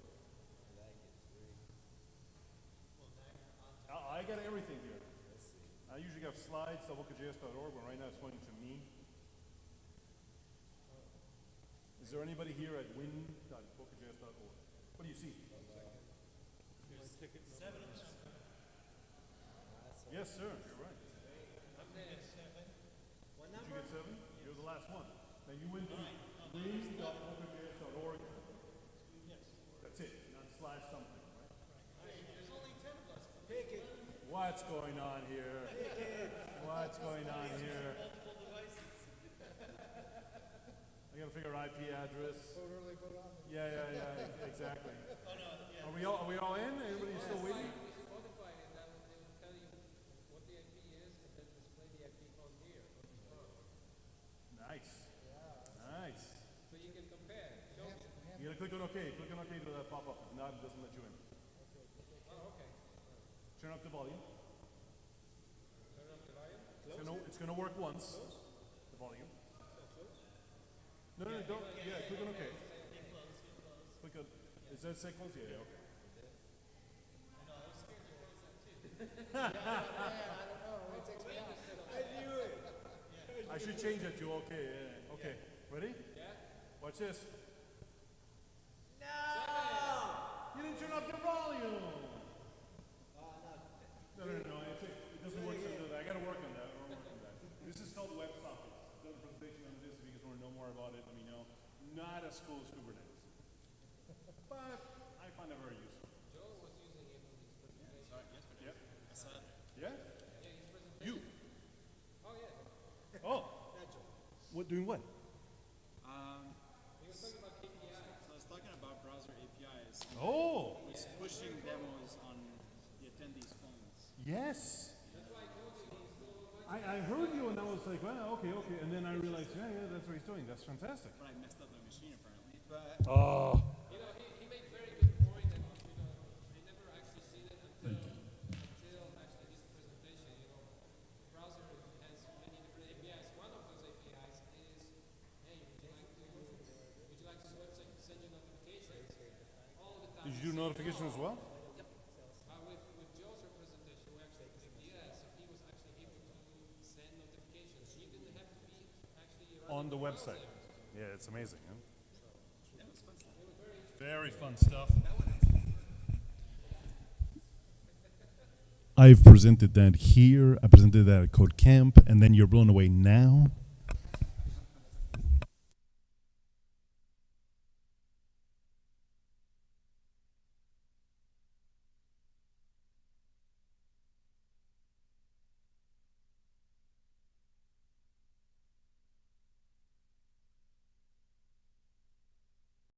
I got everything here. I usually have slides.bocajs.org, but right now it's pointing to me. Is there anybody here at win.bocajs.org? What do you see? Yes, sir, you're right. Did you get 7? You're the last one. Now you went to win.bocajs.org. That's it, not slash something, right? There's only 10 of us. What's going on here? What's going on here? I gotta figure IP address. Totally put on. Yeah, exactly. Are we all in? Everybody still waiting? Spotify and that they will tell you what the IP is and then display the IP on here. Nice. Nice. So you can compare. Show me. You gotta click on OK. Click on OK to that pop up. If not, it doesn't let you in. Oh, okay. Turn up the volume. Turn up the volume. It's gonna work once. The volume. No, don't. Yeah, click on OK. Click on. Is that say close? Yeah, okay. I should change it to OK. Yeah. Okay. Ready? Yeah. Watch this. No! You didn't turn up your volume. No. It doesn't work. I gotta work on that. This is called WebSockets. I've done a presentation on this. If you guys want to know more about it, let me know. Not as cool as Kubernetes, but I find it very useful. Joe was using it in his presentation. Sorry, yesterday. Yeah. I saw it. Yeah? Yeah, his presentation. You? Oh, yeah. Oh. What? Doing what? He was talking about KPIs. So I was talking about browser APIs. Oh. He's pushing demos on the attendees' phones. Yes. I heard you and I was like, well, okay. And then I realized, yeah, that's what he's doing. That's fantastic. But I messed up my machine apparently. But Oh. You know, he made very good point, and I never actually seen it until actually his presentation. You know, the browser has many different APIs. One of those APIs is, hey, would you like this website to send you notifications all the time? Did you do notification as well? With Joe's representation, we actually clicked yes, so he was actually able to send notifications. He didn't have to be actually On the running website. browser. Yeah, it's amazing. Huh? yeah, it was fun stuff. Very fun stuff. I've presented that here. I presented that at Code Camp, and then you're blown away now.